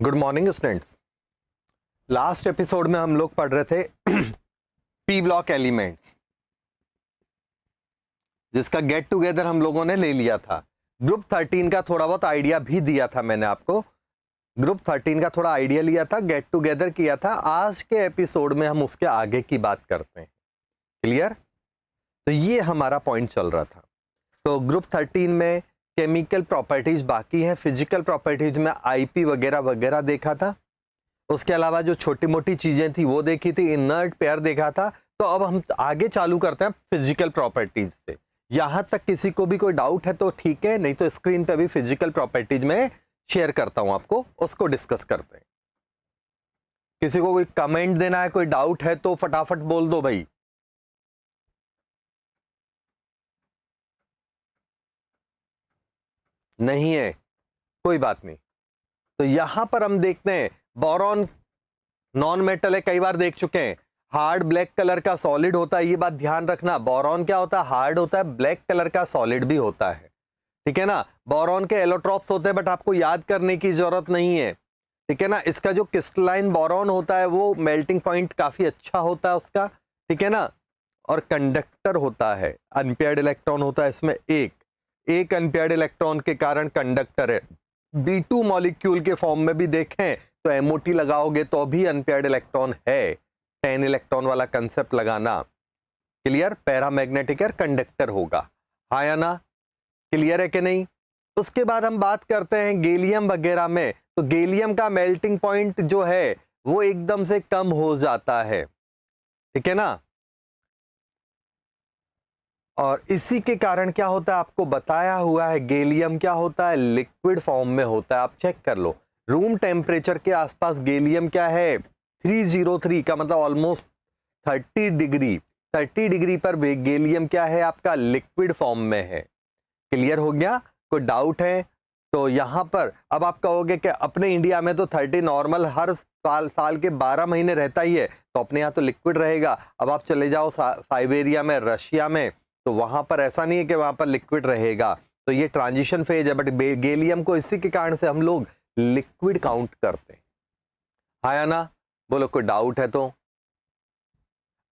Good morning students. Last episode में हम लोग पढ़ रहे थे पी ब्लॉक एलिमेंट्स, जिसका गेट टुगेदर हम लोगों ने ले लिया था। ग्रुप 13 का थोड़ा बहुत आइडिया भी दिया था मैंने आपको। ग्रुप 13 का थोड़ा आइडिया लिया था, गेट टुगेदर किया था। आज के एपिसोड में हम उसके आगे की बात करते हैं। क्लियर? तो ये हमारा पॉइंट चल रहा था। तो ग्रुप 13 में केमिकल प्रॉपर्टीज बाकी है, फिजिकल प्रॉपर्टीज में आईपी वगैरह वगैरह देखा था। उसके अलावा जो छोटी मोटी चीजें थी वो देखी थी, इनर्ट पेयर देखा था। तो अब हम आगे चालू करते हैं फिजिकल प्रॉपर्टीज से। यहां तक किसी को भी कोई डाउट है तो ठीक है, नहीं तो स्क्रीन पे भी फिजिकल प्रॉपर्टीज में शेयर करता हूं आपको, उसको डिस्कस करते हैं। किसी को कोई कमेंट देना है, कोई डाउट है तो फटाफट बोल दो भाई। नहीं है, कोई बात नहीं। तो यहां पर हम देखते हैं बोरॉन नॉन मेटल है, कई बार देख चुके हैं। हार्ड ब्लैक कलर का सॉलिड होता है, ये बात ध्यान रखना। बोरॉन क्या होता है? हार्ड होता है, ब्लैक कलर का सॉलिड भी होता है, ठीक है ना। बोरॉन के एलोट्रॉप्स होते हैं, बट आपको याद करने की जरूरत नहीं है, ठीक है ना। इसका जो क्रिस्टलाइन बोरॉन होता है वो मेल्टिंग पॉइंट काफी अच्छा होता है उसका, ठीक है ना। और कंडक्टर होता है, अनपेयर्ड इलेक्ट्रॉन होता है इसमें एक अनपेयर्ड इलेक्ट्रॉन के कारण कंडक्टर है। B2 मॉलिक्यूल के फॉर्म में भी देखें तो MOT लगाओगे तो भी अनपेयर्ड इलेक्ट्रॉन है। 10 इलेक्ट्रॉन वाला कंसेप्ट लगाना। क्लियर? पैरामैग्नेटिक और कंडक्टर होगा, हाँ या ना? क्लियर है कि नहीं? उसके बाद हम बात करते हैं गैलियम वगैरह में। तो गैलियम का मेल्टिंग पॉइंट जो है वो एकदम से कम हो जाता है, ठीक है ना। और इसी के कारण क्या होता है, आपको बताया हुआ है, गैलियम क्या होता है? लिक्विड फॉर्म में होता है। आप चेक कर लो, रूम टेम्परेचर के आसपास गैलियम क्या है? 303 का मतलब ऑलमोस्ट 30 डिग्री। 30 डिग्री पर गैलियम क्या है आपका? लिक्विड फॉर्म में है। क्लियर हो गया? कोई डाउट है तो यहां पर अब आप कहोगे कि अपने इंडिया में तो 30 नॉर्मल हर साल के 12 महीने रहता ही है, तो अपने यहाँ तो लिक्विड रहेगा। अब आप चले जाओ साइबेरिया में, रशिया में, तो वहां पर ऐसा नहीं है कि वहां पर लिक्विड रहेगा। तो ये ट्रांजिशन फेज है, बट गैलियम को इसी के कारण से हम लोग लिक्विड काउंट करते हैं, हाँ या ना? बोलो कोई डाउट है तो।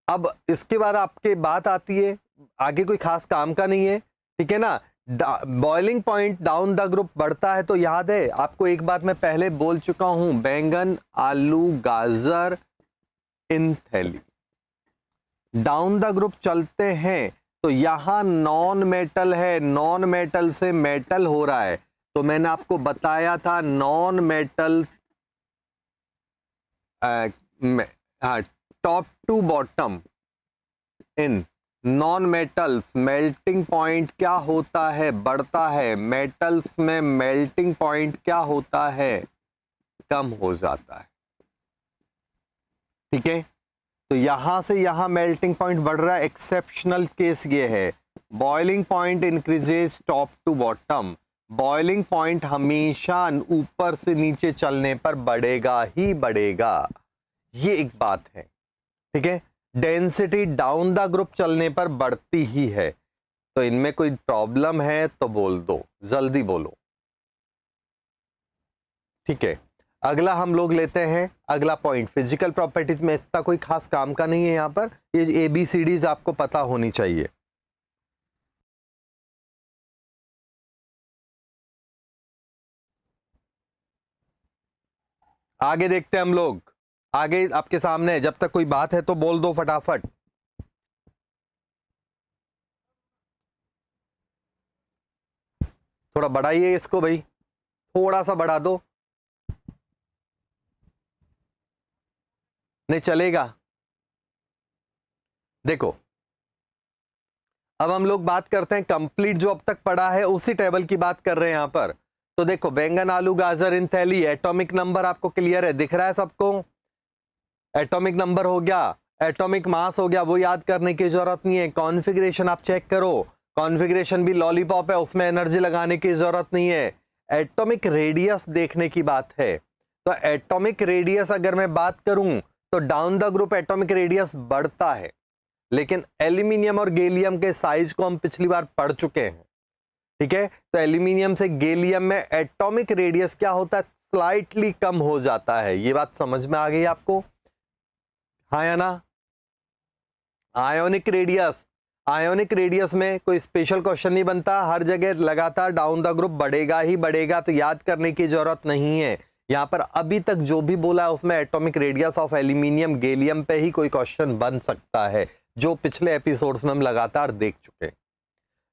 अब इसके बाद आपके बात आती है, आगे कोई खास काम का नहीं है, ठीक है ना। Boiling point down the group बढ़ता है तो याद है आपको एक बात मैं पहले बोल चुका हूं, बैंगन, आलू, गाजर, इंथेली डाउन द ग्रुप चलते हैं तो यहां नॉन मेटल है, नॉन मेटल से मेटल हो रहा है। तो मैंने आपको बताया था non metal top to bottom in non metals melting point क्या होता है? बढ़ता है। मेटल्स में मेल्टिंग पॉइंट क्या होता है? कम हो जाता है, ठीक है। तो यहां से यहां मेल्टिंग पॉइंट बढ़ रहा है। एक्सेप्शनल केस ये है, boiling point increases top to bottom. Boiling point हमेशा ऊपर से नीचे चलने पर बढ़ेगा ही बढ़ेगा, ये एक बात है, ठीक है। डेंसिटी डाउन द ग्रुप चलने पर बढ़ती ही है। तो इनमें कोई प्रॉब्लम है तो बोल दो, जल्दी बोलो, ठीक है। अगला हम लोग लेते हैं अगला पॉइंट। फिजिकल प्रॉपर्टीज में इतना कोई खास काम का नहीं है, यहां पर ये ABCDs आपको पता होनी चाहिए। आगे देखते हैं हम लोग, आगे आपके सामने है। जब तक कोई बात है तो बोल दो फटाफट। थोड़ा बढ़ाइए इसको भाई, थोड़ा सा बढ़ा दो, नहीं चलेगा। देखो अब हम लोग बात करते हैं कंप्लीट, जो अब तक पढ़ा है उसी टेबल की बात कर रहे हैं यहां पर। तो देखो बैंगन, आलू, गाजर, इंथैली, एटॉमिक नंबर आपको क्लियर है, दिख रहा है सबको? एटॉमिक नंबर हो गया, एटॉमिक मास हो गया, वो याद करने की जरूरत नहीं है। कॉन्फ़िगरेशन आप चेक करो, कॉन्फ़िगरेशन भी लॉलीपॉप है, उसमें एनर्जी लगाने की जरूरत नहीं है। एटॉमिक रेडियस देखने की बात है। तो एटॉमिक रेडियस अगर मैं बात करूं तो down the group atomic radius बढ़ता है, लेकिन एल्यूमिनियम और गैलियम के साइज को हम पिछली बार पढ़ चुके हैं, ठीक है। तो एल्यूमिनियम से गैलियम में एटॉमिक रेडियस क्या होता है? स्लाइटली कम हो जाता है। ये बात समझ में आ गई आपको? हाँ या ना? आयोनिक रेडियस, आयोनिक रेडियस में कोई स्पेशल क्वेश्चन नहीं बनता, हर जगह लगातार डाउन द ग्रुप बढ़ेगा ही बढ़ेगा, तो याद करने की जरूरत नहीं है। यहां पर अभी तक जो भी बोला है उसमें atomic radius of aluminium gallium पे ही कोई क्वेश्चन बन सकता है, जो पिछले एपिसोड्स में हम लगातार देख चुके हैं।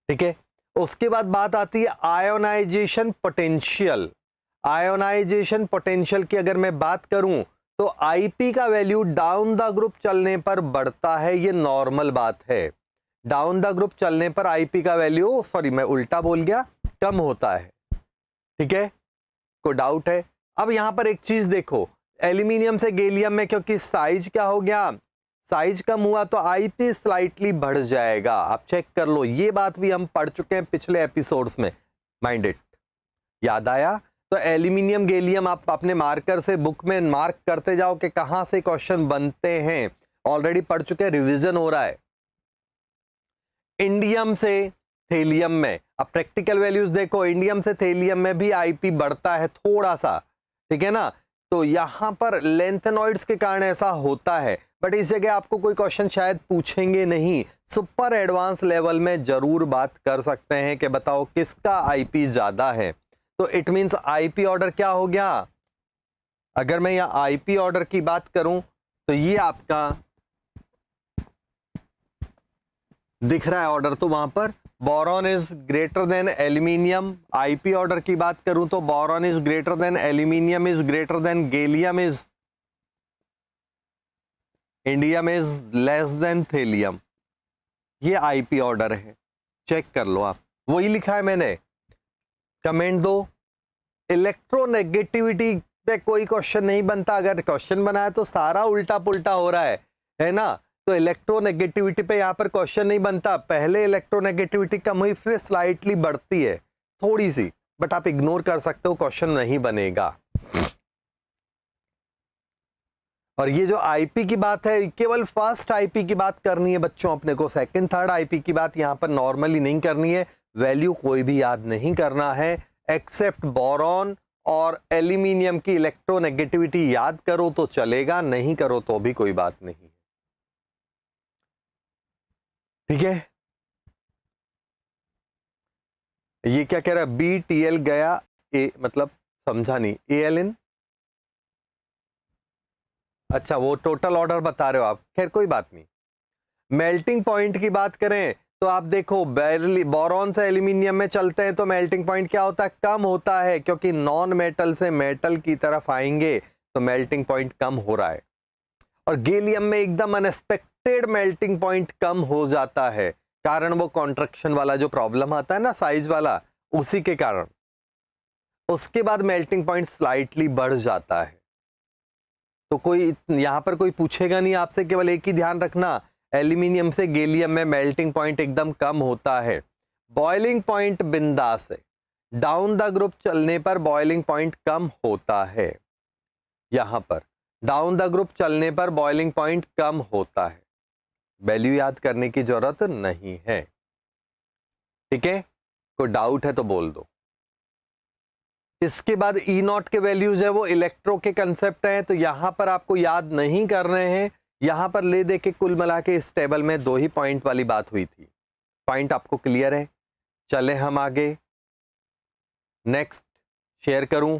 ठीक है, उसके बाद बात आती है आयोनाइजेशन पोटेंशियल। आयोनाइजेशन पोटेंशियल की अगर मैं बात करूं तो आईपी का वैल्यू डाउन द ग्रुप चलने पर बढ़ता है, ये नॉर्मल बात है। डाउन द ग्रुप चलने पर आईपी का वैल्यू, सॉरी मैं उल्टा बोल गया, कम होता है। ठीक है, कोई डाउट है? अब यहां पर एक चीज देखो, एल्यूमिनियम से गैलियम में क्योंकि साइज क्या हो गया, साइज कम हुआ तो आईपी स्लाइटली बढ़ जाएगा। आप चेक कर लो, ये बात भी हम पढ़ चुके हैं पिछले एपिसोड्स में। माइंड इट, याद आया? तो एल्यूमिनियम गैलियम आप अपने मार्कर से बुक में मार्क करते जाओ कि कहां से क्वेश्चन बनते हैं। ऑलरेडी पढ़ चुके हैं, रिवीजन हो रहा है। इंडियम से थेलियम में, अब प्रैक्टिकल वैल्यूज देखो, इंडियम से थेलियम में भी आईपी बढ़ता है थोड़ा सा, ठीक है ना? तो यहां पर लेंथेनॉइड्स के कारण ऐसा होता है, बट इस जगह आपको कोई क्वेश्चन शायद पूछेंगे नहीं। सुपर एडवांस लेवल में जरूर बात कर सकते हैं कि बताओ किसका आईपी ज्यादा है। तो इट मींस आईपी ऑर्डर क्या हो गया? अगर मैं यहां आईपी ऑर्डर की बात करूं तो ये आपका दिख रहा है ऑर्डर, तो वहां पर boron is greater than aluminium. IP order की बात करूं तो boron is greater than aluminium is greater than gallium is, indium is less than thallium. ये आईपी ऑर्डर है, चेक कर लो आप, वही लिखा है मैंने। कमेंट दो। इलेक्ट्रोनेगेटिविटी पे कोई क्वेश्चन नहीं बनता, अगर क्वेश्चन बनाया तो सारा उल्टा पुल्टा हो रहा है ना? तो इलेक्ट्रोनेगेटिविटी पे यहां पर क्वेश्चन नहीं बनता। पहले इलेक्ट्रोनेगेटिविटी कम हुई, फिर स्लाइटली बढ़ती है थोड़ी सी, बट आप इग्नोर कर सकते हो, क्वेश्चन नहीं बनेगा। और ये जो आईपी की बात है, केवल फर्स्ट आईपी की बात करनी है बच्चों अपने को, सेकंड थर्ड आईपी की बात यहां पर नॉर्मली नहीं करनी है। वैल्यू कोई भी याद नहीं करना है, एक्सेप्ट बोरॉन और एल्यूमिनियम की इलेक्ट्रोनेगेटिविटी याद करो तो चलेगा, नहीं करो तो भी कोई बात नहीं। ठीक है, ये क्या कह रहा है? बी टी एल गया ए, मतलब समझा नहीं, ए एल इन, अच्छा वो टोटल ऑर्डर बता रहे हो आप, खैर कोई बात नहीं। मेल्टिंग पॉइंट की बात करें तो आप देखो, बोरॉन से एल्यूमिनियम में चलते हैं तो मेल्टिंग पॉइंट क्या होता है? कम होता है, क्योंकि नॉन मेटल से मेटल की तरफ आएंगे तो मेल्टिंग पॉइंट कम हो रहा है। और गैलियम में एकदम अनएक्सपेक्टेड मेल्टिंग पॉइंट कम हो जाता है, कारण वो कॉन्ट्रैक्शन वाला जो प्रॉब्लम आता है ना, साइज वाला, उसी के कारण। उसके बाद मेल्टिंग पॉइंट स्लाइटली बढ़ जाता है। तो कोई यहां पर कोई पूछेगा नहीं आपसे, केवल एक ही ध्यान रखना, एल्यूमिनियम से गैलियम में मेल्टिंग पॉइंट एकदम कम होता है। बॉइलिंग पॉइंट बिंदास है, डाउन द ग्रुप चलने पर बॉइलिंग पॉइंट कम होता है। यहां पर डाउन द ग्रुप चलने पर बॉइलिंग पॉइंट कम होता है, वैल्यू याद करने की जरूरत नहीं है। ठीक है, कोई डाउट है तो बोल दो। इसके बाद ई नॉट के वैल्यूज है वो इलेक्ट्रो के कंसेप्ट हैं, तो यहां पर आपको याद नहीं कर रहे हैं। यहां पर ले दे के कुल मिला के इस टेबल में 2 ही पॉइंट वाली बात हुई थी। पॉइंट आपको क्लियर है? चले हम आगे, नेक्स्ट शेयर करूं।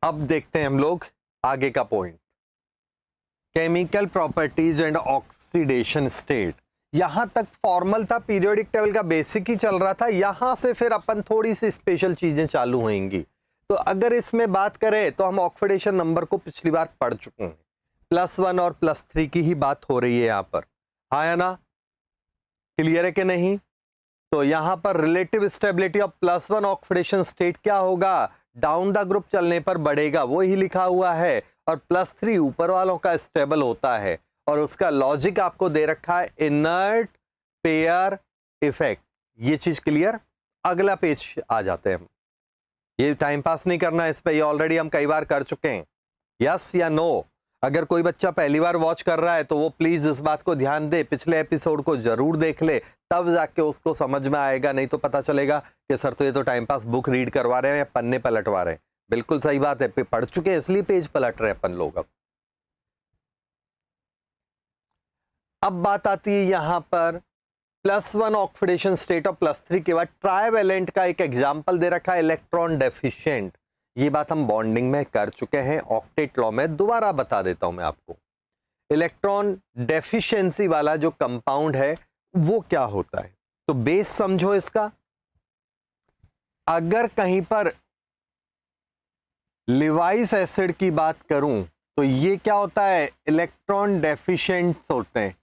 अब देखते हैं हम लोग आगे का point, chemical properties and oxidation state. यहां तक फॉर्मल था, पीरियोडिक टेबल का बेसिक ही चल रहा था, यहां से फिर अपन थोड़ी सी स्पेशल चीजें चालू होंगी। तो अगर इसमें बात करें तो हम ऑक्सीडेशन नंबर को पिछली बार पढ़ चुके हैं, +1 और +3 की ही बात हो रही है यहां पर, हाँ या ना? क्लियर है कि नहीं? तो यहां पर relative stability of +1 oxidation state क्या होगा? डाउन द ग्रुप चलने पर बढ़ेगा, वो ही लिखा हुआ है। और +3 ऊपर वालों का स्टेबल होता है, और उसका लॉजिक आपको दे रखा है, इनर्ट पेयर इफेक्ट, ये चीज क्लियर। अगला पेज आ जाते हैं हम। ये टाइम पास नहीं करना इस पे, ये ऑलरेडी हम कई बार कर चुके हैं। यस या नो? अगर कोई बच्चा पहली बार वॉच कर रहा है तो वो प्लीज इस बात को ध्यान दे, पिछले एपिसोड को जरूर देख ले, तब जाके उसको समझ में आएगा। नहीं तो पता चलेगा कि सर तो ये तो टाइम पास बुक रीड करवा रहे हैं या पन्ने पलटवा रहे हैं। बिल्कुल सही बात है, पढ़ चुके हैं इसलिए पेज पलट रहे हैं अपन लोग। अब बात आती है यहां पर +1 ऑक्सीडेशन स्टेट और +3 के बाद ट्राइवेलेंट का एक एग्जांपल दे रखा है, इलेक्ट्रॉन डेफिशिएंट। ये बात हम बॉन्डिंग में कर चुके हैं, ऑक्टेट लॉ में। दोबारा बता देता हूं मैं आपको, इलेक्ट्रॉन डेफिशिएंसी वाला जो कंपाउंड है वो क्या होता है। तो बेस समझो इसका। अगर कहीं पर लिवाइस एसिड की बात करूं तो ये क्या होता है, इलेक्ट्रॉन डेफिशिएंट्स होते हैं।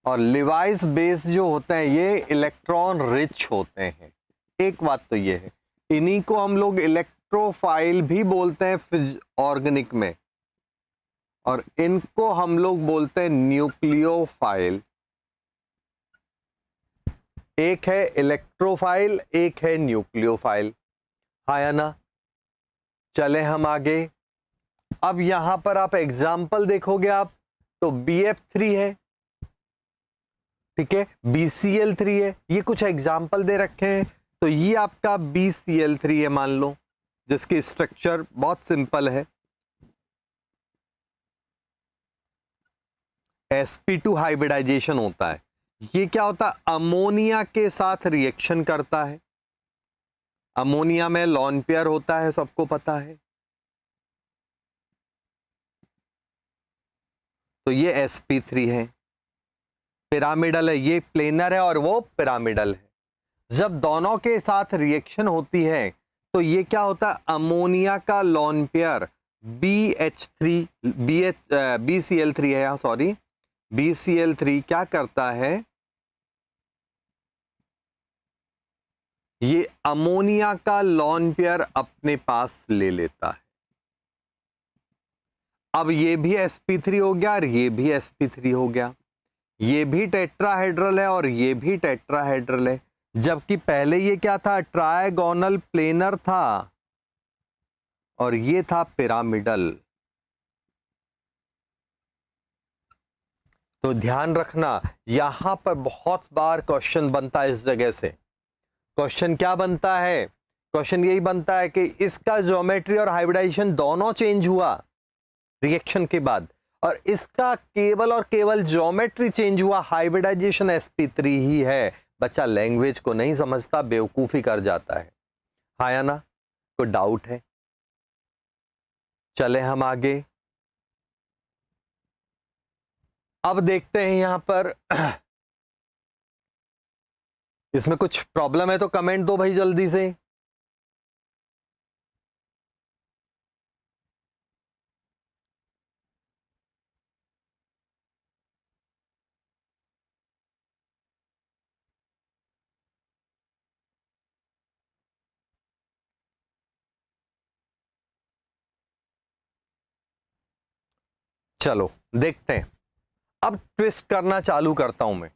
और लिवाइस बेस जो होते हैं ये इलेक्ट्रॉन रिच होते हैं। एक बात तो ये है, इन्हीं को हम लोग इलेक्ट्रोफाइल भी बोलते हैं ऑर्गेनिक में, और इनको हम लोग बोलते हैं न्यूक्लियोफाइल। एक है इलेक्ट्रोफाइल, एक है न्यूक्लियोफाइल। हाँ या ना? चले हम आगे। अब यहां पर आप एग्जाम्पल देखोगे आप तो BF3 है, ठीक है, BCl3 है। ये कुछ एग्जाम्पल दे रखे हैं। तो ये आपका BCl3 है मान लो, जिसकी स्ट्रक्चर बहुत सिंपल है, sp2 हाइब्रिडाइजेशन होता है। ये क्या होता है, अमोनिया के साथ रिएक्शन करता है। अमोनिया में लॉन पेयर होता है, सबको पता है। तो ये sp3 है, पिरामिडल है। ये प्लेनर है और वो पिरामिडल है। जब दोनों के साथ रिएक्शन होती है तो ये क्या होता है, अमोनिया का लॉन पेयर BCl3 है यहाँ, सॉरी, BCl3 क्या करता है, ये अमोनिया का लॉन पेयर अपने पास ले लेता है। अब ये भी sp3 हो गया और ये भी sp3 हो गया। ये भी टेट्राहेड्रल है और ये भी टेट्राहेड्रल है। जबकि पहले ये क्या था, ट्रायगोनल प्लेनर था और ये था पिरामिडल। तो ध्यान रखना, यहां पर बहुत बार क्वेश्चन बनता है इस जगह से। क्वेश्चन क्या बनता है, क्वेश्चन यही बनता है कि इसका ज्योमेट्री और हाइब्रिडाइजेशन दोनों चेंज हुआ रिएक्शन के बाद, और इसका केवल और केवल ज्योमेट्री चेंज हुआ, हाइब्रिडाइजेशन sp3 ही है। बच्चा लैंग्वेज को नहीं समझता, बेवकूफी कर जाता है। हाँ या ना? कोई डाउट है? चले हम आगे। अब देखते हैं यहां पर इसमें कुछ प्रॉब्लम है तो कमेंट दो भाई जल्दी से। चलो देखते हैं। अब ट्विस्ट करना चालू करता हूं मैं।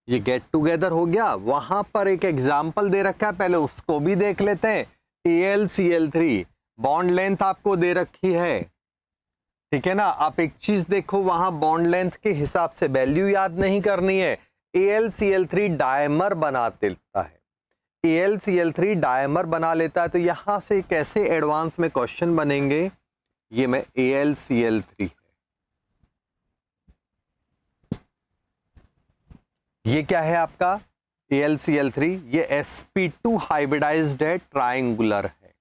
ये गेट टुगेदर हो गया, वहां पर एक एग्जाम्पल दे रखा है, पहले उसको भी देख लेते हैं। AlCl3 बॉन्ड लेंथ आपको दे रखी है, ठीक है ना। आप एक चीज देखो, वहां बॉन्ड लेंथ के हिसाब से वैल्यू याद नहीं करनी है। AlCl3 डायमर बना देता है, AlCl3 डायमर बना लेता है। तो यहां से कैसे एडवांस में क्वेश्चन बनेंगे, ये में AlCl3 ये क्या है आपका AlCl3, ये sp2 हाइब्रिडाइज्ड है, ट्रायंगुलर है।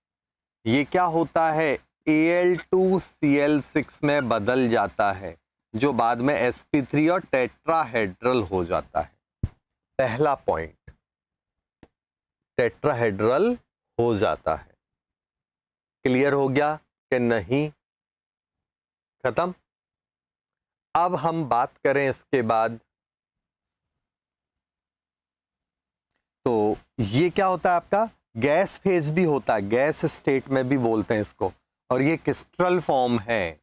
ये क्या होता है, Al2Cl6 में बदल जाता है, जो बाद में sp3 और टेट्राहेड्रल हो जाता है। पहला पॉइंट, टेट्राहेड्रल हो जाता है। क्लियर हो गया कि नहीं? खत्म। अब हम बात करें इसके बाद, तो ये क्या होता है आपका, गैस फेज भी होता है, गैस स्टेट में भी बोलते हैं इसको, और ये क्रिस्टल फॉर्म है।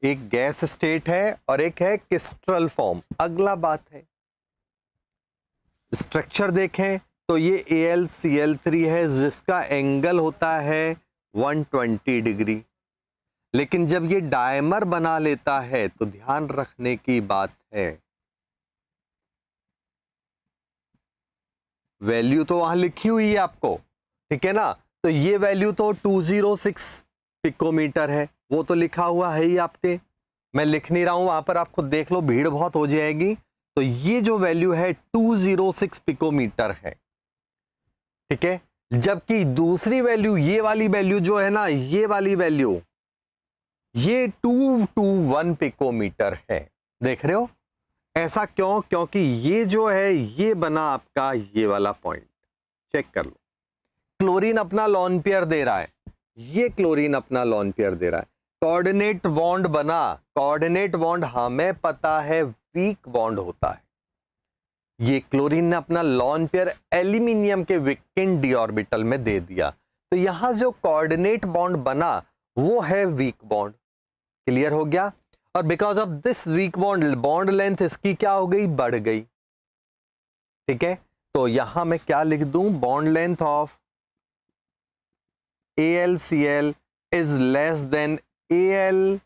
एक गैस स्टेट है और एक है क्रिस्टल फॉर्म। अगला बात है स्ट्रक्चर देखें तो ये AlCl3 है जिसका एंगल होता है 120 डिग्री। लेकिन जब ये डायमर बना लेता है तो ध्यान रखने की बात है, वैल्यू तो वहां लिखी हुई है आपको, ठीक है ना। तो ये वैल्यू तो 206 पिकोमीटर है, वो तो लिखा हुआ है ही आपके, मैं लिख नहीं रहा हूं, वहां पर आप खुद देख लो, भीड़ बहुत हो जाएगी। तो ये जो वैल्यू है 206 पिकोमीटर है, ठीक है। जबकि दूसरी वैल्यू, ये वाली वैल्यू जो है ना, ये वाली वैल्यू ये 221 पिकोमीटर है। देख रहे हो ऐसा क्यों? क्योंकि ये जो है ये बना आपका ये वाला पॉइंट, चेक कर लो। क्लोरीन अपना लॉन पेयर दे रहा है, ये क्लोरीन अपना लॉन पेयर दे रहा है, कोऑर्डिनेट बॉन्ड बना। कोऑर्डिनेट बॉन्ड हमें पता है वीक बॉन्ड होता है। ये क्लोरीन ने अपना लॉन पेयर एल्यूमिनियम के विकेंड डी ऑर्बिटल में दे दिया, तो यहां जो कोऑर्डिनेट बॉन्ड बना वो है वीक बॉन्ड। क्लियर हो गया? और because of this weak bond, bond length इसकी क्या हो गई? बढ़ गई, ठीक है। तो यहां मैं क्या लिख दूं? Bond length of AlCl is less than AlC।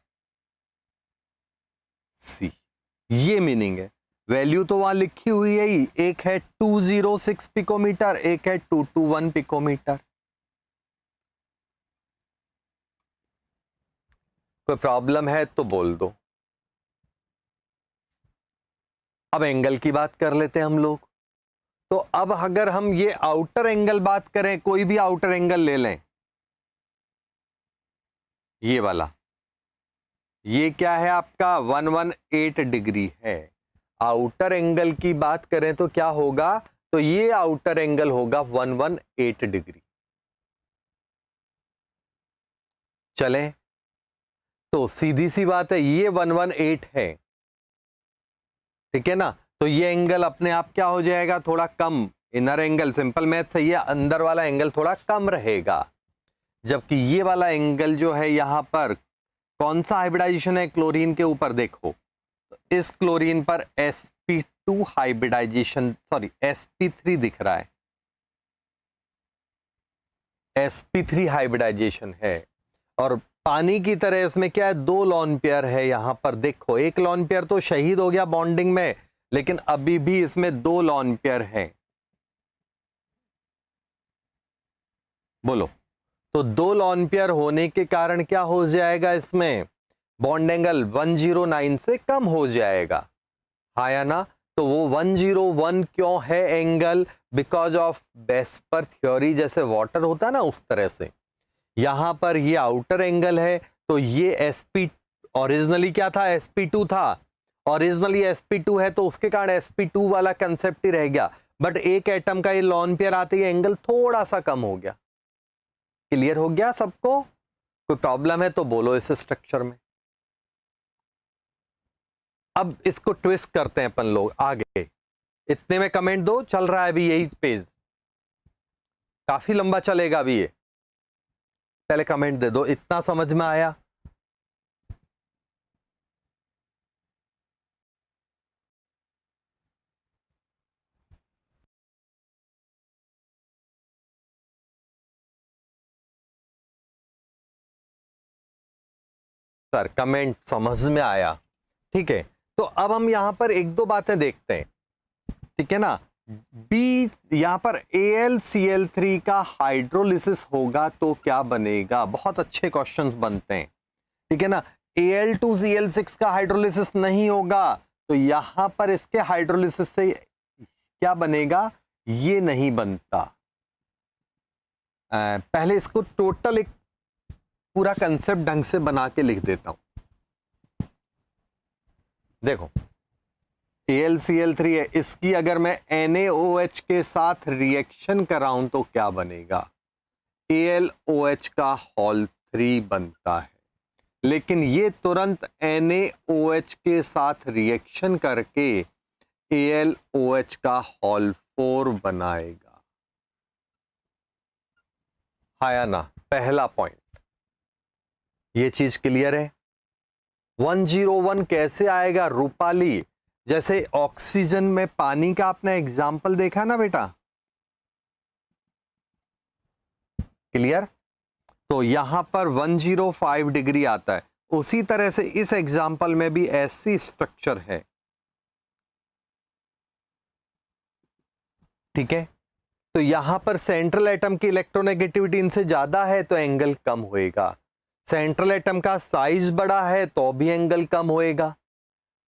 ये मीनिंग है, वैल्यू तो वहां लिखी हुई है ही, एक है 206 पिकोमीटर, एक है 221 पिकोमीटर। कोई प्रॉब्लम है तो बोल दो। अब एंगल की बात कर लेते हैं हम लोग। तो अब अगर हम ये आउटर एंगल बात करें, कोई भी आउटर एंगल ले लें, ये वाला, ये क्या है आपका 118 डिग्री है। आउटर एंगल की बात करें तो क्या होगा? तो ये आउटर एंगल होगा 118 डिग्री। चलें, तो सीधी सी बात है, ये 118 है, ठीक है ना। तो ये एंगल अपने आप क्या हो जाएगा? थोड़ा कम, इनर एंगल, सिंपल मैथ सही है, अंदर वाला एंगल थोड़ा कम रहेगा। जबकि ये वाला एंगल जो है, यहां पर कौन सा हाइब्रिडाइजेशन है क्लोरीन के ऊपर? देखो, इस क्लोरीन पर sp2 हाइब्रिडाइजेशन, सॉरी sp3 दिख रहा है, sp3 हाइब्रिडाइजेशन है। और पानी की तरह इसमें क्या है? दो लॉन पेयर है यहां पर। देखो, एक लॉन पेयर तो शहीद हो गया बॉन्डिंग में, लेकिन अभी भी इसमें दो लॉन पेयर है। बोलो, तो दो लॉन पेयर होने के कारण क्या हो जाएगा? इसमें बॉन्ड एंगल 109 से कम हो जाएगा, हाँ या ना। तो वो 101 क्यों है एंगल? बिकॉज ऑफ बेस्पर थ्योरी, जैसे वाटर होता है ना उस तरह से यहां पर ये आउटर एंगल है। तो ये sp ओरिजिनली क्या था? sp2 था, ओरिजिनली sp2 है, तो उसके कारण sp2 वाला कंसेप्ट ही रह गया। बट एक एटम का ये लॉन पेयर आते ही एंगल थोड़ा सा कम हो गया। क्लियर हो गया सबको? कोई प्रॉब्लम है तो बोलो इस स्ट्रक्चर में। अब इसको ट्विस्ट करते हैं अपन लोग आगे। इतने में कमेंट दो, चल रहा है अभी यही पेज, काफी लंबा चलेगा अभी ये। पहले कमेंट दे दो, इतना समझ में आया? सर कमेंट समझ में आया, ठीक है। तो अब हम यहां पर एक दो बातें देखते हैं, ठीक है ना। बी, यहां पर AlCl3 का हाइड्रोलिसिस होगा तो क्या बनेगा? बहुत अच्छे क्वेश्चंस बनते हैं, ठीक है ना। Al2Cl6 का हाइड्रोलिसिस नहीं होगा, तो यहां पर इसके हाइड्रोलिसिस से क्या बनेगा? ये नहीं बनता। पहले इसको टोटल एक पूरा कंसेप्ट ढंग से बना के लिख देता हूं। देखो, AlCl3 है, इसकी अगर मैं NaOH के साथ रिएक्शन कराऊं तो क्या बनेगा? AlOH का होल 3 बनता है। लेकिन ये तुरंत NaOH के साथ रिएक्शन करके AlOH का होल 4 बनाएगा, हाँ या ना? पहला पॉइंट, ये चीज क्लियर है? 101 कैसे आएगा रूपाली? जैसे ऑक्सीजन में पानी का आपने एग्जाम्पल देखा ना बेटा, क्लियर? तो यहां पर 105 डिग्री आता है। उसी तरह से इस एग्जाम्पल में भी ऐसी स्ट्रक्चर है, ठीक है? तो यहां पर सेंट्रल एटम की इलेक्ट्रोनेगेटिविटी इनसे ज्यादा है तो एंगल कम होएगा। सेंट्रल एटम का साइज बड़ा है तो भी एंगल कम होएगा।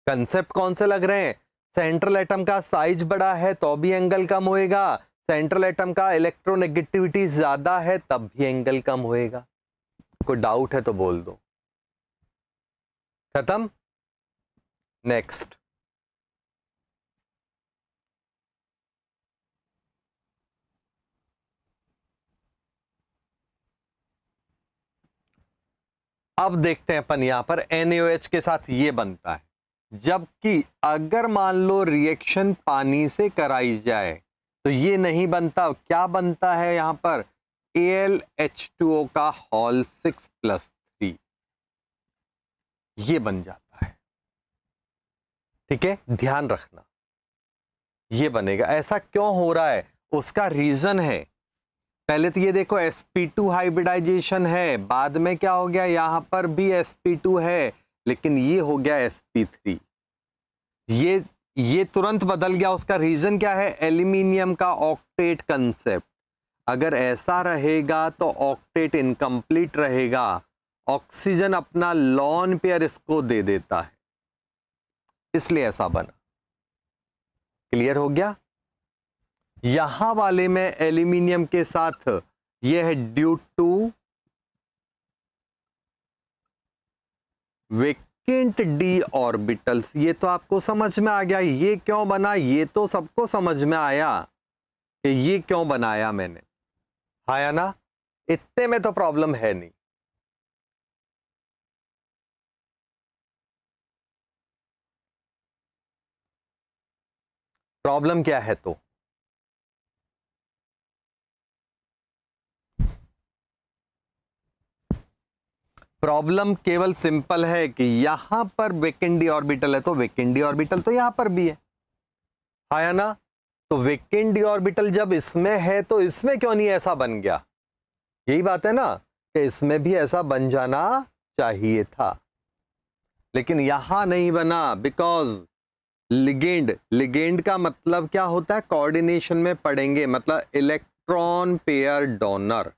कंसेप्ट कौन से लग रहे हैं? सेंट्रल एटम का साइज बड़ा है तो भी एंगल कम होएगा, सेंट्रल एटम का इलेक्ट्रोनेगेटिविटी ज्यादा है तब भी एंगल कम होएगा। कोई डाउट है तो बोल दो। खत्म? नेक्स्ट। अब देखते हैं अपन यहां पर NaOH के साथ ये बनता है, जबकि अगर मान लो रिएक्शन पानी से कराई जाए तो ये नहीं बनता। क्या बनता है यहां पर? AlH2O का होल 6+3 ये बन जाता है, ठीक है? ध्यान रखना ये बनेगा। ऐसा क्यों हो रहा है उसका रीजन है। पहले तो ये देखो sp2 हाइब्रिडाइजेशन है, बाद में क्या हो गया, यहां पर भी sp2 है लेकिन ये हो गया sp3। ये तुरंत बदल गया। उसका रीजन क्या है? एल्यूमिनियम का ऑक्टेट कंसेप्ट। अगर ऐसा रहेगा तो ऑक्टेट इनकम्प्लीट रहेगा, ऑक्सीजन अपना लॉन पेयर इसको दे देता है, इसलिए ऐसा बना। क्लियर हो गया? यहां वाले में एल्यूमिनियम के साथ ये है due to vacant d orbitals. ये तो आपको समझ में आ गया ये क्यों बना, ये तो सबको समझ में आया कि ये क्यों बनाया मैंने, आया ना? इतने में तो प्रॉब्लम है नहीं। प्रॉब्लम क्या है तो? प्रॉब्लम केवल सिंपल है कि यहां पर वेकेंट डी ऑर्बिटल है तो वेकेंट डी ऑर्बिटल तो यहां पर भी है, आया ना? तो वेकेंट डी ऑर्बिटल जब इसमें है तो इसमें क्यों नहीं ऐसा बन गया? यही बात है ना कि इसमें भी ऐसा बन जाना चाहिए था, लेकिन यहां नहीं बना। बिकॉज लिगेंड का मतलब क्या होता है? कोऑर्डिनेशन में पढ़ेंगे, मतलब इलेक्ट्रॉन पेयर डोनर।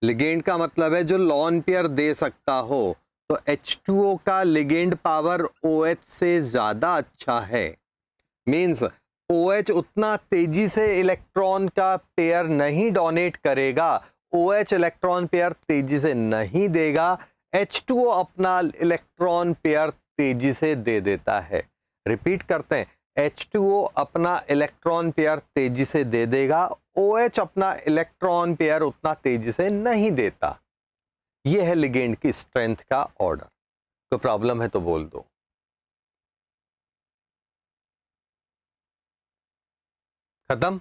लिगेंड का मतलब है जो लॉन पेयर दे सकता हो। तो H2O का लिगेंड पावर OH से ज्यादा अच्छा है। मींस OH उतना तेजी से इलेक्ट्रॉन का पेयर नहीं डोनेट करेगा, OH इलेक्ट्रॉन पेयर तेजी से नहीं देगा, H2O अपना इलेक्ट्रॉन पेयर तेजी से दे देता है। रिपीट करते हैं, H2O अपना इलेक्ट्रॉन पेयर तेजी से दे देगा, OH अपना इलेक्ट्रॉन पेयर उतना तेजी से नहीं देता। यह है लिगेंड की स्ट्रेंथ का ऑर्डर। कोई प्रॉब्लम है तो बोल दो। खत्म?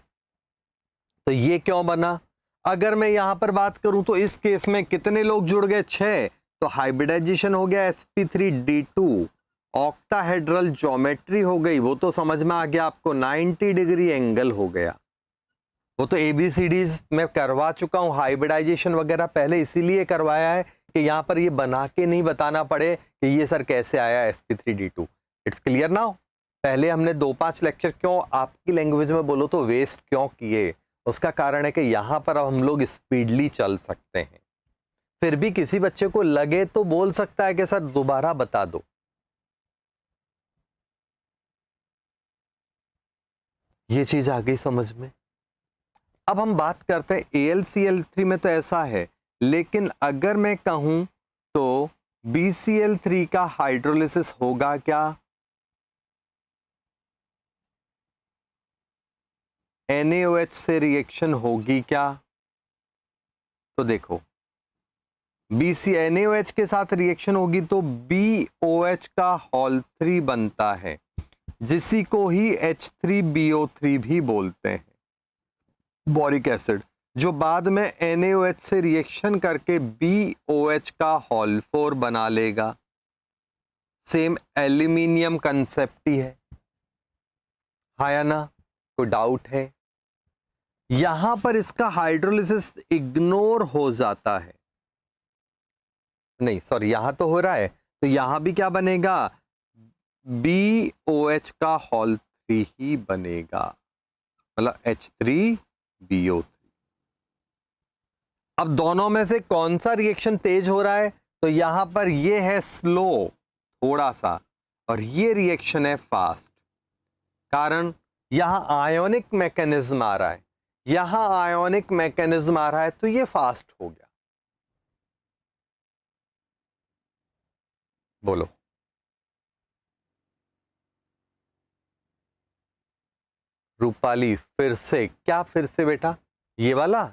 तो ये क्यों बना? अगर मैं यहां पर बात करूं तो इस केस में कितने लोग जुड़ गए? 6। तो हाइब्रिडाइजेशन हो गया sp3d2, ऑक्टाहेड्रल ज्योमेट्री हो गई, वो तो समझ में आ गया आपको, 90 डिग्री एंगल हो गया। वो तो ABCDs में करवा चुका हूं, हाइब्रिडाइजेशन वगैरह पहले इसीलिए करवाया है कि यहां पर ये बना के नहीं बताना पड़े कि ये सर कैसे आया sp3d2। It's clear now? पहले हमने 2-5 लेक्चर क्यों आपकी लैंग्वेज में बोलो तो वेस्ट क्यों किए? उसका कारण है कि यहां पर अब हम लोग स्पीडली चल सकते हैं। फिर भी किसी बच्चे को लगे तो बोल सकता है कि सर दोबारा बता दो। ये चीज आ गई समझ में? अब हम बात करते हैं AlCl3 में तो ऐसा है, लेकिन अगर मैं कहूं तो BCl3 का हाइड्रोलिसिस होगा क्या? NaOH से रिएक्शन होगी क्या? तो देखो NaOH के साथ रिएक्शन होगी तो BOH का होल 3 बनता है, जिसी को ही H3BO3 भी बोलते हैं, बोरिक एसिड, जो बाद में NaOH से रिएक्शन करके BOH का होल 4 बना लेगा। सेम एल्यूमिनियम कंसेप्ट ही है या ना? कोई डाउट है? यहां पर इसका हाइड्रोलिसिस इग्नोर हो जाता है, नहीं सॉरी यहां तो हो रहा है, तो यहां भी क्या बनेगा? BOH का होल 3 ही बनेगा, मतलब H3BO3। अब दोनों में से कौन सा रिएक्शन तेज हो रहा है? तो यहां पर ये है स्लो थोड़ा सा, और ये रिएक्शन है फास्ट। कारण यहां आयोनिक मैकेनिज्म आ रहा है, यहां आयोनिक मैकेनिज्म आ रहा है, तो ये फास्ट हो गया। बोलो। रूपाली फिर से क्या? फिर से बेटा ये वाला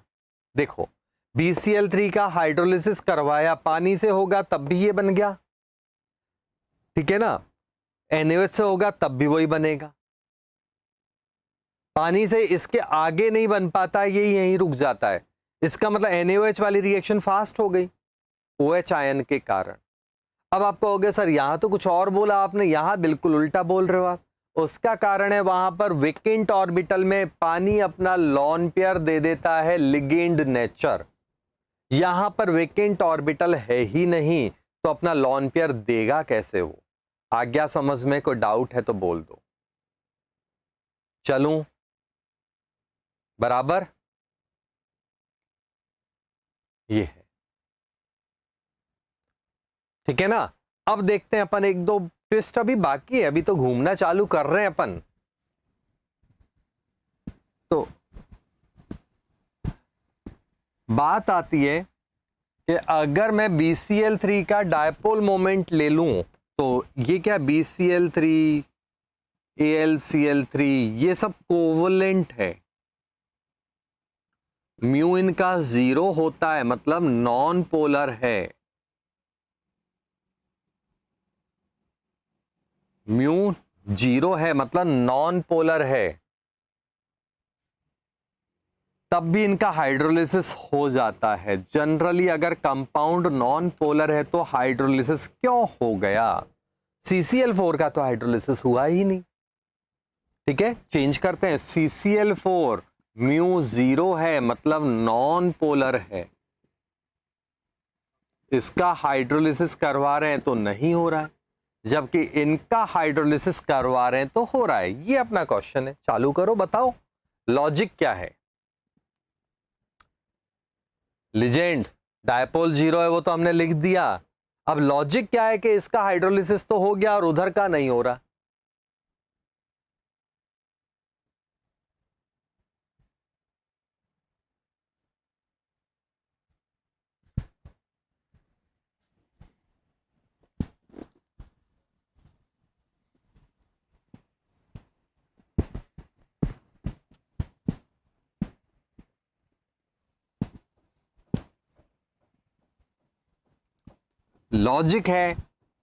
देखो, BCl3 का हाइड्रोलिसिस करवाया पानी से होगा तब भी ये बन गया, ठीक है ना? NaOH से होगा तब भी वही बनेगा। पानी से इसके आगे नहीं बन पाता, ये यहीं रुक जाता है। इसका मतलब NaOH वाली रिएक्शन फास्ट हो गई OH आयन के कारण। अब आप कहोगे सर यहां तो कुछ और बोला आपने, यहां बिल्कुल उल्टा बोल रहे हो आप। उसका कारण है वहां पर वेकेंट ऑर्बिटल में पानी अपना लॉन पेयर दे देता है लिगेंड नेचर, यहां पर वेकेंट ऑर्बिटल है ही नहीं, तो अपना लॉन पेयर देगा कैसे वो? आज्ञा समझ में कोई डाउट है तो बोल दो। चलूं बराबर? ये है, ठीक है ना? अब देखते हैं अपन, एक दो ट्विस्ट अभी बाकी है, अभी तो घूमना चालू कर रहे हैं अपन। तो बात आती है कि अगर मैं BCl3 का डायपोल मोमेंट ले लूं, तो ये क्या BCl3 AlCl3 ये सब कोवलेंट है, म्यू इनका 0 होता है, मतलब नॉन पोलर है। म्यू 0 है मतलब नॉन पोलर है, तब भी इनका हाइड्रोलिसिस हो जाता है। जनरली अगर कंपाउंड नॉन पोलर है तो हाइड्रोलिसिस क्यों हो गया? CCl4 का तो हाइड्रोलिसिस हुआ ही नहीं। ठीक है, चेंज करते हैं। CCl4 म्यू 0 है मतलब नॉन पोलर है, इसका हाइड्रोलिसिस करवा रहे हैं तो नहीं हो रहा है, जबकि इनका हाइड्रोलिसिस करवा रहे हैं तो हो रहा है। ये अपना क्वेश्चन है, चालू करो, बताओ लॉजिक क्या है। लीजेंड डायपोल 0 है वो तो हमने लिख दिया, अब लॉजिक क्या है कि इसका हाइड्रोलिसिस तो हो गया और उधर का नहीं हो रहा। लॉजिक है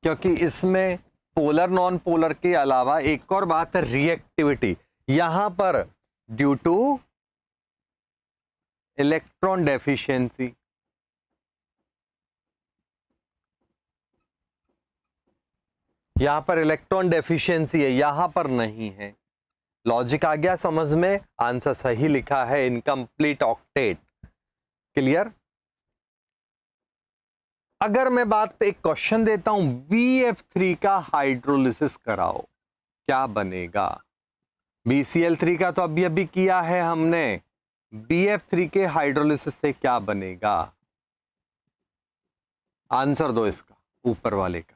क्योंकि इसमें पोलर नॉन पोलर के अलावा एक और बात है, रिएक्टिविटी। यहां पर ड्यू टू इलेक्ट्रॉन डेफिशिएंसी, यहां पर इलेक्ट्रॉन डेफिशिएंसी है, यहां पर नहीं है। लॉजिक आ गया समझ में? आंसर सही लिखा है, इनकम्प्लीट ऑक्टेट। क्लियर? अगर मैं बात एक क्वेश्चन देता हूं, BF3 का हाइड्रोलिसिस कराओ, क्या बनेगा? BCl3 का तो अभी अभी किया है हमने, BF3 के हाइड्रोलिसिस से क्या बनेगा? आंसर दो इसका, ऊपर वाले का।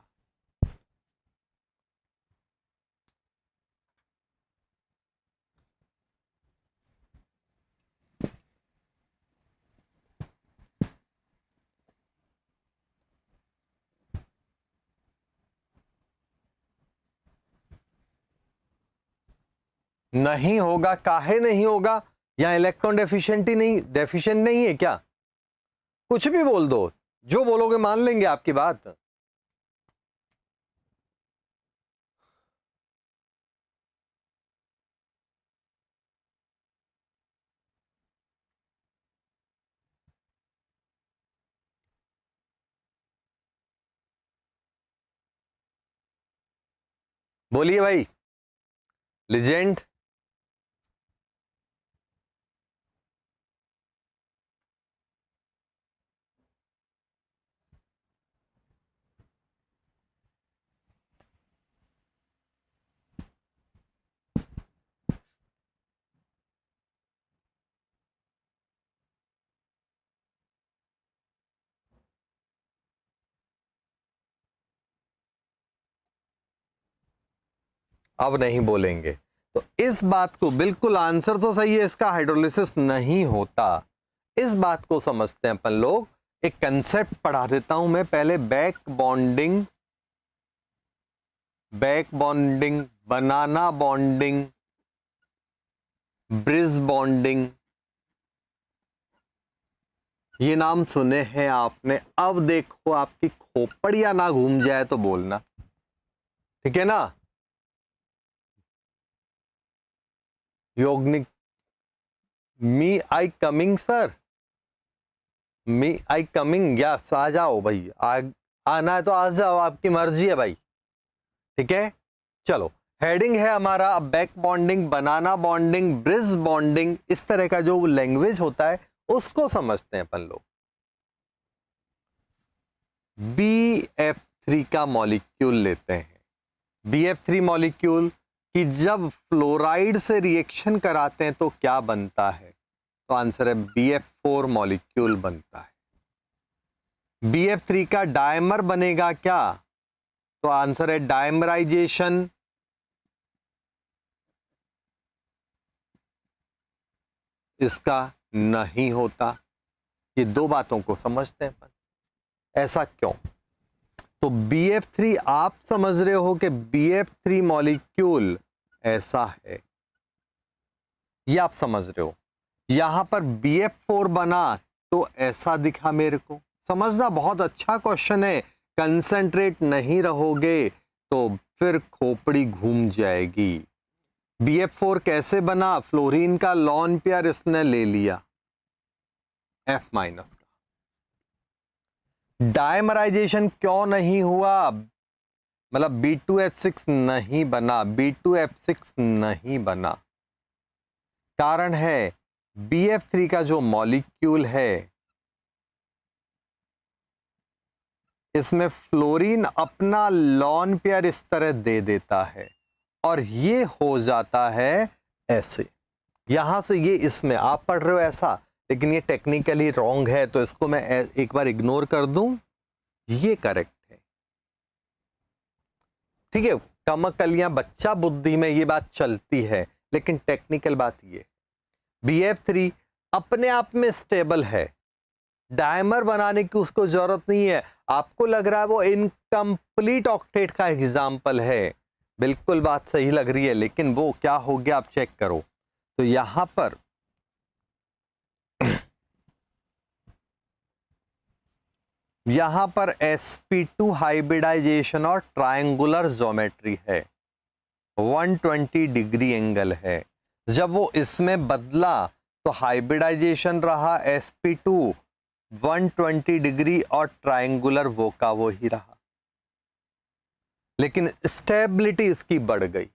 नहीं होगा, काहे नहीं होगा? या इलेक्ट्रॉन डेफिशिएंट ही नहीं, डेफिशिएंट नहीं है क्या? कुछ भी बोल दो, जो बोलोगे मान लेंगे आपकी बात। बोलिए भाई लिजेंड। अब नहीं बोलेंगे तो इस बात को, बिल्कुल आंसर तो सही है इसका, हाइड्रोलिसिस नहीं होता। इस बात को समझते हैं अपन लोग। एक कंसेप्ट पढ़ा देता हूं मैं पहले। बैक बॉन्डिंग, बनाना बॉन्डिंग, ब्रिज बॉन्डिंग, ये नाम सुने हैं आपने। अब देखो आपकी खोपड़िया ना घूम जाए तो बोलना, ठीक है ना। योगनिक, may I coming sir, may I coming, yes आ जाओ भाई, आना है तो आ जाओ, आपकी मर्जी है भाई, ठीक है। चलो हेडिंग है हमारा बैक बॉन्डिंग, बनाना बॉन्डिंग, ब्रिज बॉन्डिंग। इस तरह का जो लैंग्वेज होता है उसको समझते हैं अपन लोग। BF3 का मॉलिक्यूल लेते हैं। BF3 मॉलिक्यूल कि जब फ्लोराइड से रिएक्शन कराते हैं तो क्या बनता है, तो आंसर है BF4 मॉलिक्यूल बनता है। BF3 का डायमर बनेगा क्या, तो आंसर है डायमराइजेशन। इसका नहीं होता। ये दो बातों को समझते हैं अपन। ऐसा क्यों, तो BF3 आप समझ रहे हो कि BF3 मॉलिक्यूल ऐसा है, ये आप समझ रहे हो। यहां पर BF4 बना तो ऐसा दिखा मेरे को। समझना बहुत अच्छा क्वेश्चन है। कंसंट्रेट नहीं रहोगे तो फिर खोपड़ी घूम जाएगी। BF4 कैसे बना, फ्लोरीन का लॉन पेयर इसने ले लिया F माइनस का। डायमराइजेशन क्यों नहीं हुआ, मतलब B2H6 नहीं बना, B2F6 नहीं बना। कारण है BF3 का जो मॉलिक्यूल है इसमें फ्लोरीन अपना लॉन पेयर इस तरह दे देता है और ये हो जाता है ऐसे। यहां से ये इसमें आप पढ़ रहे हो ऐसा, लेकिन ये टेक्निकली रॉन्ग है तो इसको मैं एक बार इग्नोर कर दूं। ये करेक्ट है, ठीक है। कमकलियां बच्चा बुद्धि में ये बात चलती है, लेकिन टेक्निकल बात ये, BF3 अपने आप में स्टेबल है, डायमर बनाने की उसको जरूरत नहीं है। आपको लग रहा है वो इनकम्प्लीट ऑक्टेट का एग्जाम्पल है, बिल्कुल बात सही लग रही है, लेकिन वो क्या हो गया आप चेक करो। तो यहां पर sp2 हाइब्रिडाइजेशन और ट्रायंगुलर ज्योमेट्री है, 120 डिग्री एंगल है। जब वो इसमें बदला तो हाइब्रिडाइजेशन रहा sp2 120 डिग्री और ट्रायंगुलर वो का वो ही रहा, लेकिन स्टेबिलिटी इसकी बढ़ गई।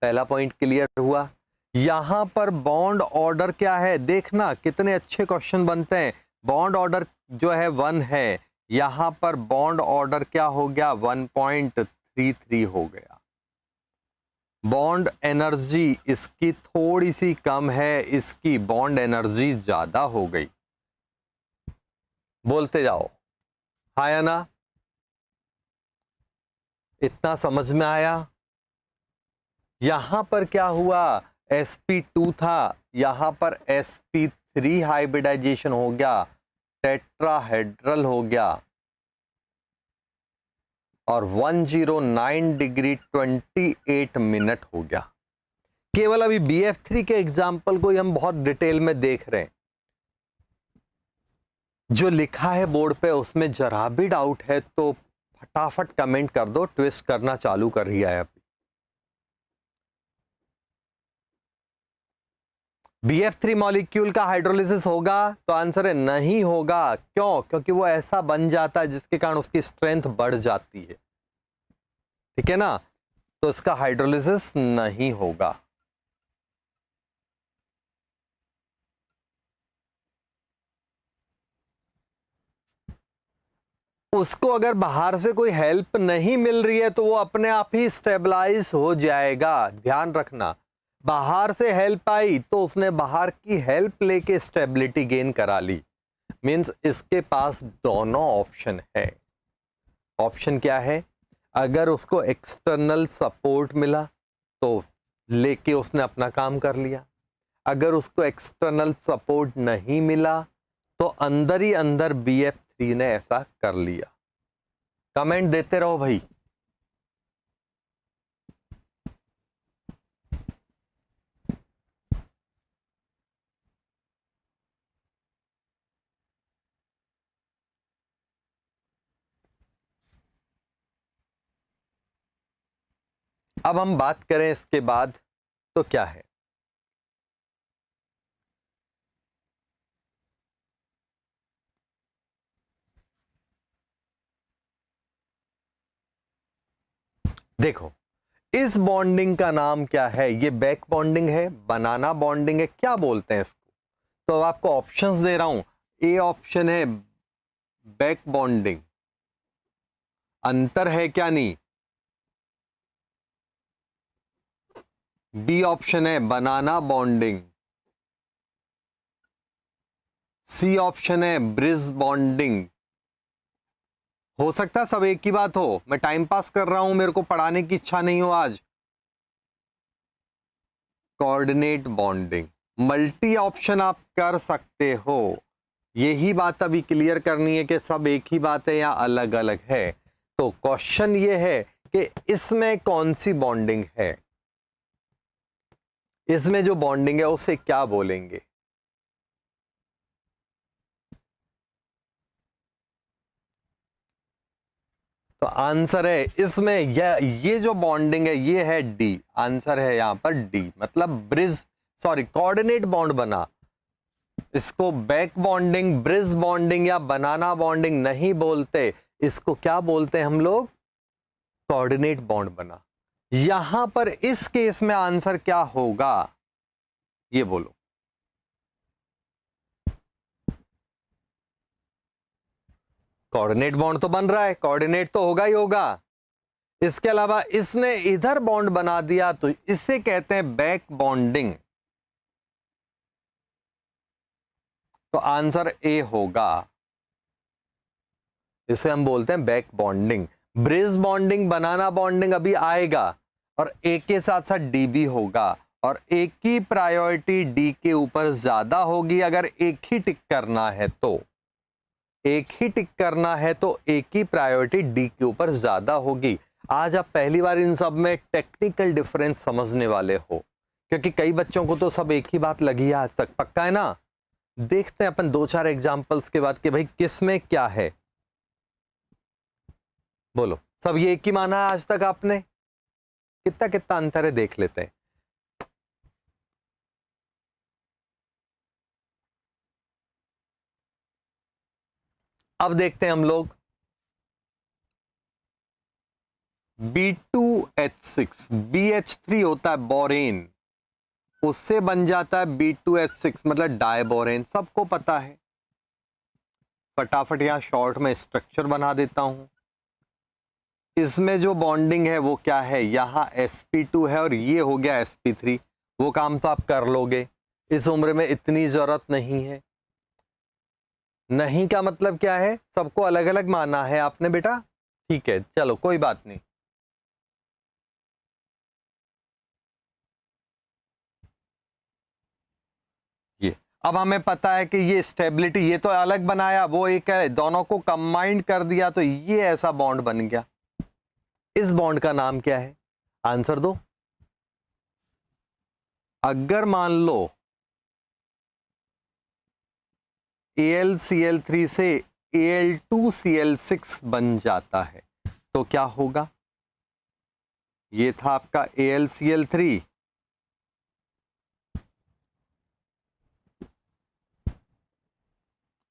पहला पॉइंट क्लियर हुआ। यहां पर बॉन्ड ऑर्डर क्या है, देखना कितने अच्छे क्वेश्चन बनते हैं। बॉन्ड ऑर्डर जो है 1 है, यहां पर बॉन्ड ऑर्डर क्या हो गया 1.33 हो गया। बॉन्ड एनर्जी इसकी थोड़ी सी कम है, इसकी बॉन्ड एनर्जी ज्यादा हो गई। बोलते जाओ हाँ या ना, इतना समझ में आया। यहां पर क्या हुआ, sp2 था, यहां पर sp3 हाइब्रिडाइजेशन हो गया, टेट्राहेड्रल हो गया और 109 डिग्री 28 मिनट हो गया। केवल अभी BF3 के एग्जाम्पल को हम बहुत डिटेल में देख रहे हैं। जो लिखा है बोर्ड पे उसमें जरा भी डाउट है तो फटाफट कमेंट कर दो, ट्विस्ट करना चालू कर रही है। BF3 मॉलिक्यूल का हाइड्रोलिसिस होगा, तो आंसर है नहीं होगा। क्यों, क्योंकि वो ऐसा बन जाता है जिसके कारण उसकी स्ट्रेंथ बढ़ जाती है, ठीक है ना। तो इसका हाइड्रोलिसिस नहीं होगा। उसको अगर बाहर से कोई हेल्प नहीं मिल रही है तो वो अपने आप ही स्टेबलाइज हो जाएगा। ध्यान रखना, बाहर से हेल्प आई तो उसने बाहर की हेल्प लेके स्टेबिलिटी गेन करा ली। मींस इसके पास दोनों ऑप्शन है। ऑप्शन क्या है? अगर उसको एक्सटर्नल सपोर्ट मिला तो लेके उसने अपना काम कर लिया, अगर उसको एक्सटर्नल सपोर्ट नहीं मिला तो अंदर ही अंदर BF3 ने ऐसा कर लिया। कमेंट देते रहो भाई। अब हम बात करें इसके बाद तो क्या है। देखो, इस बॉन्डिंग का नाम क्या है? ये बैक बॉन्डिंग है, बनाना बॉन्डिंग है, क्या बोलते हैं इसको? तो आपको ऑप्शंस दे रहा हूं। ए ऑप्शन है बैक बॉन्डिंग, अंतर है क्या? नहीं। बी ऑप्शन है बनाना बॉन्डिंग। सी ऑप्शन है ब्रिज बॉन्डिंग। हो सकता है सब एक ही बात हो, मैं टाइम पास कर रहा हूं, मेरे को पढ़ाने की इच्छा नहीं हो आज। कोऑर्डिनेट बॉन्डिंग, मल्टी ऑप्शन आप कर सकते हो। यही बात अभी क्लियर करनी है कि सब एक ही बात है या अलग अलग है। तो क्वेश्चन ये है कि इसमें कौन सी बॉन्डिंग है, इसमें जो बॉन्डिंग है उसे क्या बोलेंगे? तो आंसर है इसमें ये जो बॉन्डिंग है ये है डी। आंसर है यहां पर डी, मतलब ब्रिज, सॉरी, कोऑर्डिनेट बॉन्ड बना। इसको बैक बॉन्डिंग, ब्रिज बॉन्डिंग या बनाना बॉन्डिंग नहीं बोलते, इसको क्या बोलते हैं हम लोग? कोऑर्डिनेट बॉन्ड बना। यहां पर इस केस में आंसर क्या होगा ये बोलो। कोऑर्डिनेट बॉन्ड तो बन रहा है, कोऑर्डिनेट तो होगा ही होगा। इसके अलावा इसने इधर बॉन्ड बना दिया तो इसे कहते हैं बैक बॉन्डिंग। तो आंसर ए होगा, इसे हम बोलते हैं बैक बॉन्डिंग। ब्रिज बॉन्डिंग, बनाना बॉन्डिंग अभी आएगा और ए के साथ साथ डी भी होगा, और एक की प्रायोरिटी डी के ऊपर ज्यादा होगी। अगर एक ही टिक करना है तो, एक ही टिक करना है तो एक की प्रायोरिटी डी के ऊपर ज्यादा होगी। आज आप पहली बार इन सब में टेक्निकल डिफरेंस समझने वाले हो, क्योंकि कई बच्चों को तो सब एक ही बात लगी है आज तक। पक्का है ना? देखते हैं अपन दो चार एग्जांपल्स के बाद कि भाई किस में क्या है। बोलो, सब ये एक ही माना है आज तक आपने? कितना कितना अंतर है देख लेते हैं। अब देखते हैं हम लोग B2H6, BH3 होता है बोरेन, उससे बन जाता है B2H6 मतलब डायबोरेन, सबको पता है। फटाफट यहां शॉर्ट में स्ट्रक्चर बना देता हूं। इसमें जो बॉन्डिंग है वो क्या है? यहां sp2 है और ये हो गया sp3। वो काम तो आप कर लोगे, इस उम्र में इतनी जरूरत नहीं है। नहीं का मतलब क्या है? सबको अलग अलग माना है आपने बेटा, ठीक है, चलो कोई बात नहीं। ये अब हमें पता है कि ये स्टेबिलिटी, ये तो अलग बनाया, वो एक है, दोनों को कंबाइंड कर दिया तो ये ऐसा बॉन्ड बन गया। इस बॉन्ड का नाम क्या है? आंसर दो। अगर मान लो AlCl3 से Al2Cl6 बन जाता है तो क्या होगा? ये था आपका AlCl3,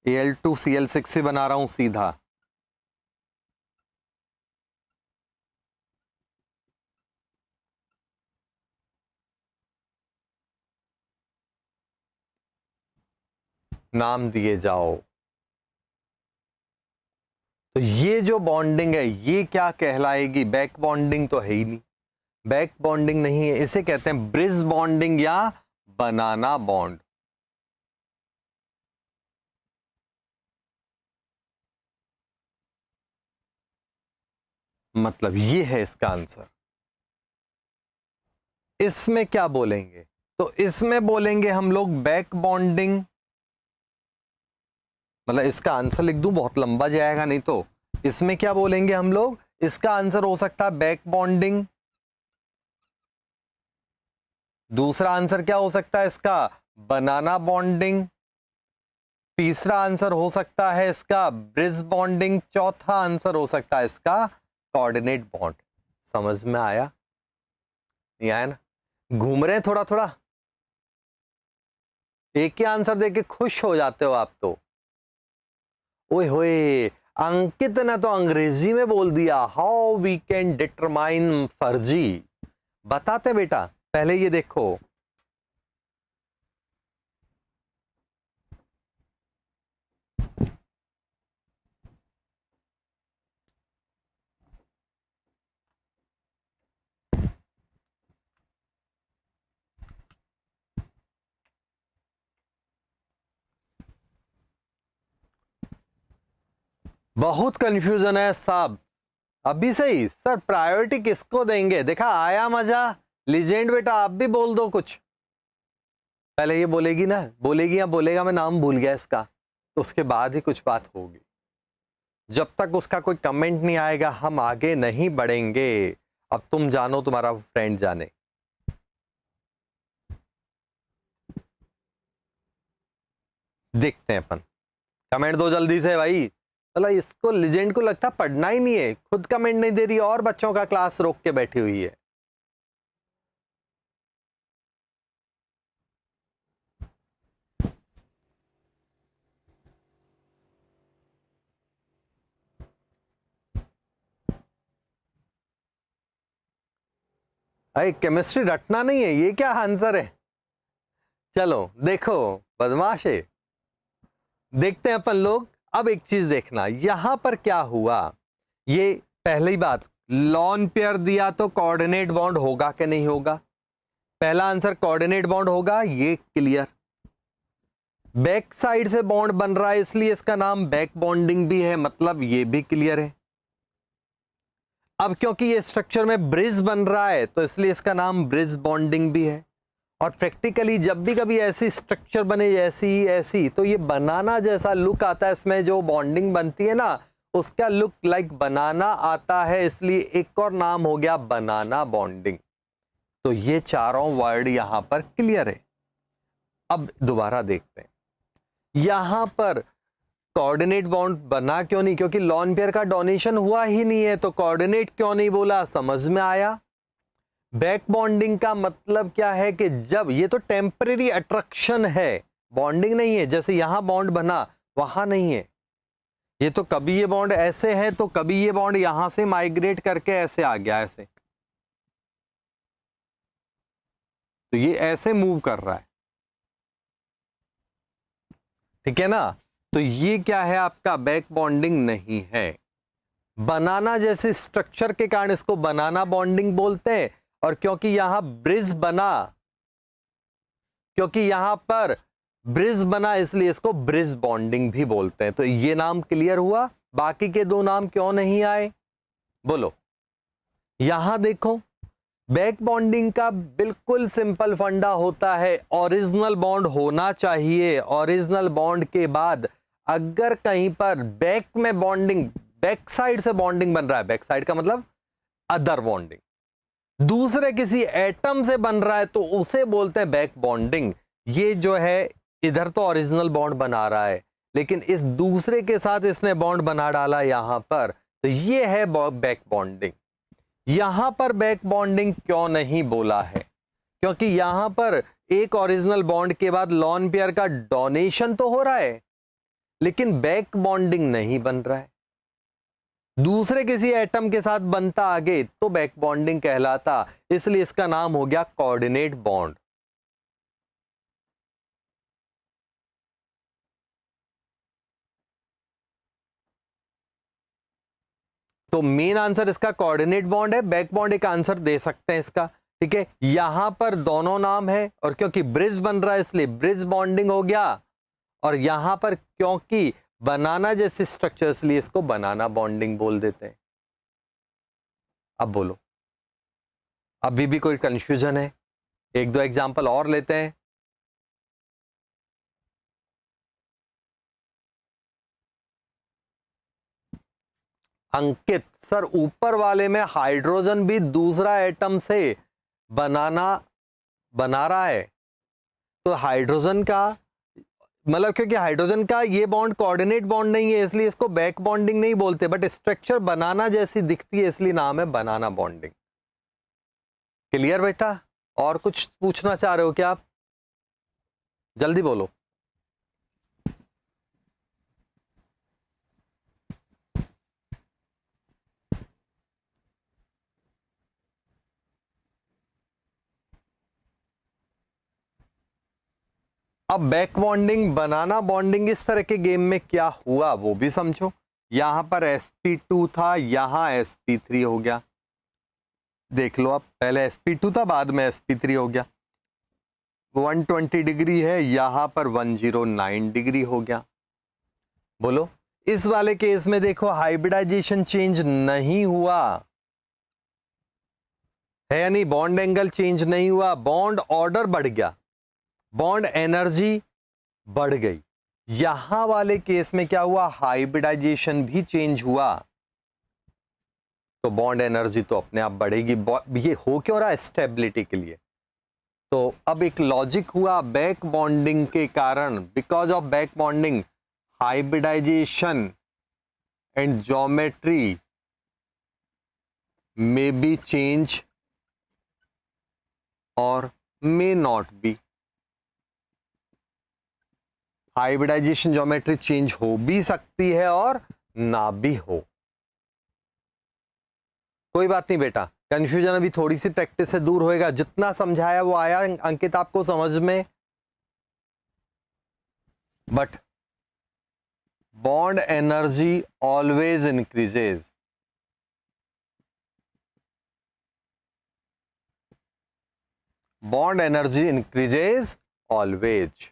Al2Cl6 से बना रहा हूं सीधा। नाम दिए जाओ। तो ये जो बॉन्डिंग है ये क्या कहलाएगी? बैक बॉन्डिंग तो है ही नहीं, बैक बॉन्डिंग नहीं है, इसे कहते हैं ब्रिज बॉन्डिंग या बनाना बॉन्ड। मतलब ये है इसका आंसर। इसमें क्या बोलेंगे? तो इसमें बोलेंगे हम लोग बैक बॉन्डिंग। मतलब इसका आंसर लिख दूं, बहुत लंबा जाएगा नहीं तो। इसमें क्या बोलेंगे हम लोग? इसका आंसर हो सकता है बैक बॉन्डिंग। दूसरा आंसर क्या हो सकता है इसका? बनाना बॉन्डिंग। तीसरा आंसर हो सकता है इसका ब्रिज बॉन्डिंग। चौथा आंसर हो सकता है इसका कोऑर्डिनेट बॉन्ड। समझ में आया? नहीं आया ना? घूम रहे हैं थोड़ा थोड़ा, एक ही आंसर देके खुश हो जाते हो आप तो। ओए होए, अंकित ने तो अंग्रेजी में बोल दिया, हाउ वी कैन डिटरमाइन फर्जी। बताते बेटा, पहले ये देखो। बहुत कंफ्यूजन है साहब अभी से ही। सर प्रायोरिटी किसको देंगे? देखा आया मजा? लीजेंड बेटा आप भी बोल दो कुछ। पहले ये बोलेगी ना, बोलेगी या बोलेगा, मैं नाम भूल गया इसका, तो उसके बाद ही कुछ बात होगी। जब तक उसका कोई कमेंट नहीं आएगा हम आगे नहीं बढ़ेंगे। अब तुम जानो तुम्हारा फ्रेंड जाने। देखते हैं अपन, कमेंट दो जल्दी से भाई। चलो इसको लीजेंड को लगता पढ़ना ही नहीं है, खुद कमेंट नहीं दे रही और बच्चों का क्लास रोक के बैठी हुई है। अरे केमिस्ट्री रटना नहीं है, ये क्या आंसर है? चलो देखो, बदमाश है। देखते हैं अपन लोग। अब एक चीज देखना, यहां पर क्या हुआ। ये पहली बात, लॉन पेयर दिया तो कोऑर्डिनेट बॉन्ड होगा कि नहीं होगा? पहला आंसर कोऑर्डिनेट बॉन्ड होगा, ये क्लियर। बैक साइड से बॉन्ड बन रहा है इसलिए इसका नाम बैक बॉन्डिंग भी है, मतलब ये भी क्लियर है। अब क्योंकि ये स्ट्रक्चर में ब्रिज बन रहा है तो इसलिए इसका नाम ब्रिज बॉन्डिंग भी है। और प्रैक्टिकली जब भी कभी ऐसी स्ट्रक्चर बने ऐसी ऐसी, तो ये बनाना जैसा लुक आता है, इसमें जो बॉन्डिंग बनती है ना उसका लुक लाइक बनाना आता है, इसलिए एक और नाम हो गया बनाना बॉन्डिंग। तो ये चारों वर्ड यहां पर क्लियर है। अब दोबारा देखते हैं, यहां पर कोऑर्डिनेट बॉन्ड बना क्यों नहीं? क्योंकि लॉन पेयर का डोनेशन हुआ ही नहीं है, तो कोऑर्डिनेट क्यों नहीं बोला? समझ में आया? बैक बॉन्डिंग का मतलब क्या है कि जब ये तो टेम्परेरी अट्रैक्शन है, बॉन्डिंग नहीं है। जैसे यहां बॉन्ड बना वहां नहीं है, ये तो कभी ये बॉन्ड ऐसे है तो कभी ये बॉन्ड यहां से माइग्रेट करके ऐसे आ गया, ऐसे, तो ये ऐसे मूव कर रहा है, ठीक है ना? तो ये क्या है आपका? बैक बॉन्डिंग नहीं है। बनाना जैसे स्ट्रक्चर के कारण इसको बनाना बॉन्डिंग बोलते हैं। और क्योंकि यहां ब्रिज बना, क्योंकि यहां पर ब्रिज बना इसलिए इसको ब्रिज बॉन्डिंग भी बोलते हैं। तो ये नाम क्लियर हुआ। बाकी के दो नाम क्यों नहीं आए बोलो? यहां देखो, बैक बॉन्डिंग का बिल्कुल सिंपल फंडा होता है, ओरिजिनल बॉन्ड होना चाहिए। ओरिजिनल बॉन्ड के बाद अगर कहीं पर बैक में बॉन्डिंग, बैक साइड से बॉन्डिंग बन रहा है, बैक साइड का मतलब अदर बॉन्डिंग, दूसरे किसी एटम से बन रहा है तो उसे बोलते हैं बैक बॉन्डिंग। ये जो है इधर तो ओरिजिनल बॉन्ड बना रहा है, लेकिन इस दूसरे के साथ इसने बॉन्ड बना डाला यहां पर, तो ये है बैक बॉन्डिंग। यहां पर बैक बॉन्डिंग क्यों नहीं बोला है? क्योंकि यहां पर एक ओरिजिनल बॉन्ड के बाद लॉन पेयर का डोनेशन तो हो रहा है, लेकिन बैक बॉन्डिंग नहीं बन रहा है। दूसरे किसी एटम के साथ बनता आगे तो बैक बॉन्डिंग कहलाता, इसलिए इसका नाम हो गया कोऑर्डिनेट बॉन्ड। तो मेन आंसर इसका कोऑर्डिनेट बॉन्ड है, बैक बॉन्ड एक आंसर दे सकते हैं इसका, ठीक है। यहां पर दोनों नाम है और क्योंकि ब्रिज बन रहा है इसलिए ब्रिज बॉन्डिंग हो गया, और यहां पर क्योंकि बनाना जैसे स्ट्रक्चर इसलिए इसको बनाना बॉन्डिंग बोल देते हैं। अब बोलो, अभी भी कोई कंफ्यूजन है? एक दो एग्जांपल और लेते हैं। अंकित सर, ऊपर वाले में हाइड्रोजन भी दूसरा एटम से बना रहा है, तो हाइड्रोजन का मतलब, क्योंकि हाइड्रोजन का ये बॉन्ड कोऑर्डिनेट बॉन्ड नहीं है इसलिए इसको बैक बॉन्डिंग नहीं बोलते, बट स्ट्रक्चर बनाना जैसी दिखती है इसलिए नाम है बनाना बॉन्डिंग। क्लियर बेटा? और कुछ पूछना चाह रहे हो क्या आप? जल्दी बोलो। अब बैक बॉन्डिंग बनाना बॉन्डिंग इस तरह के गेम में क्या हुआ वो भी समझो। यहां पर sp2 था, यहां sp3 हो गया। देख लो, अब पहले sp2 था, बाद में sp3 हो गया। 120 डिग्री है, यहां पर 109 डिग्री हो गया। बोलो, इस वाले केस में देखो हाइब्रिडाइजेशन चेंज नहीं हुआ है या नहीं, बॉन्ड एंगल चेंज नहीं हुआ, बॉन्ड ऑर्डर बढ़ गया, बॉन्ड एनर्जी बढ़ गई। यहां वाले केस में क्या हुआ, हाइब्रिडाइजेशन भी चेंज हुआ, तो बॉन्ड एनर्जी तो अपने आप बढ़ेगी। ये हो क्यों रहा है? स्टेबिलिटी के लिए। तो अब एक लॉजिक हुआ बैक बॉन्डिंग के कारण, because of back bonding hybridization and geometry may be change और may not be. Hybridization geometry change हो भी सकती है और ना भी हो। कोई बात नहीं बेटा, कंफ्यूजन अभी थोड़ी सी प्रैक्टिस से दूर होएगा। जितना समझाया वो आया अंकित आपको समझ में? But bond energy always increases. Bond energy increases always.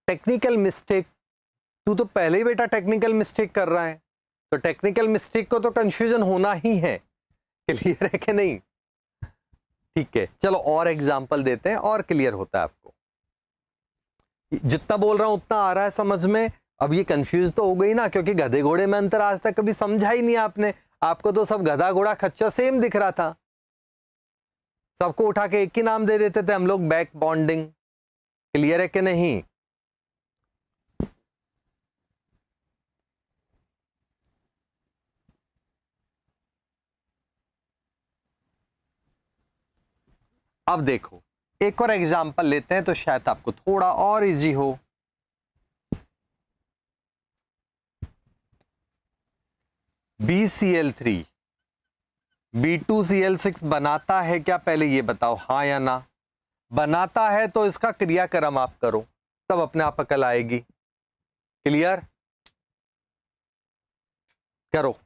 Technical mistake, तू तो पहले ही बेटा टेक्निकल मिस्टेक कर रहा है, तो टेक्निकल मिस्टेक को तो कंफ्यूजन होना ही है। क्लियर है कि नहीं? ठीक है, चलो और एग्जांपल देते हैं और क्लियर होता है आपको। जितना बोल रहा हूं उतना आ रहा है समझ में? अब ये कंफ्यूज तो हो गई ना, क्योंकि गधे घोड़े में अंतर आज तक कभी समझा ही नहीं आपने। आपको तो सब गधा घोड़ा खच्चर सेम दिख रहा था, सबको उठा के एक ही नाम दे देते थे हम लोग, बैक बॉन्डिंग। क्लियर है कि नहीं? अब देखो, एक और एग्जांपल लेते हैं तो शायद आपको थोड़ा और इजी हो। BCl3 B2Cl6 बनाता है क्या, पहले ये बताओ, हाँ या ना? बनाता है तो इसका क्रियाक्रम आप करो, तब अपने आप अकल आएगी। क्लियर? करो।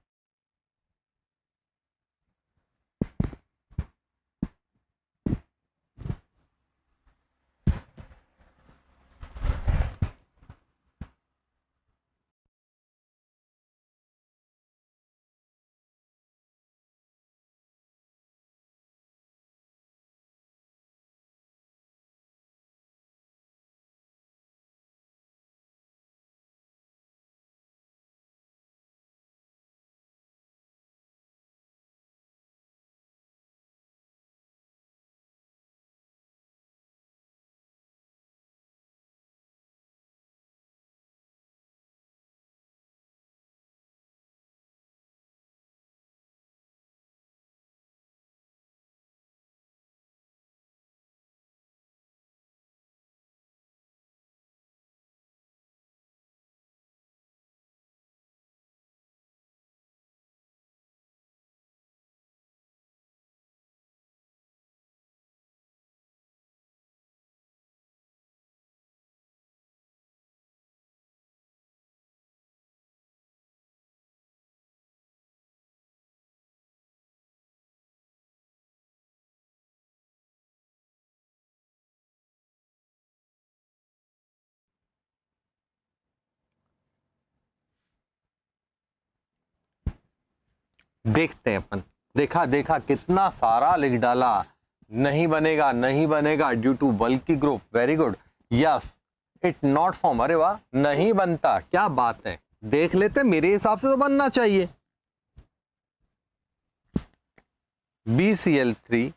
देखते हैं अपन। देखा देखा कितना सारा लिख डाला, नहीं बनेगा नहीं बनेगा due to bulky group. Very good, yes it not form. अरे वाह, नहीं बनता, क्या बात है। देख लेते, मेरे हिसाब से तो बनना चाहिए। BCl3,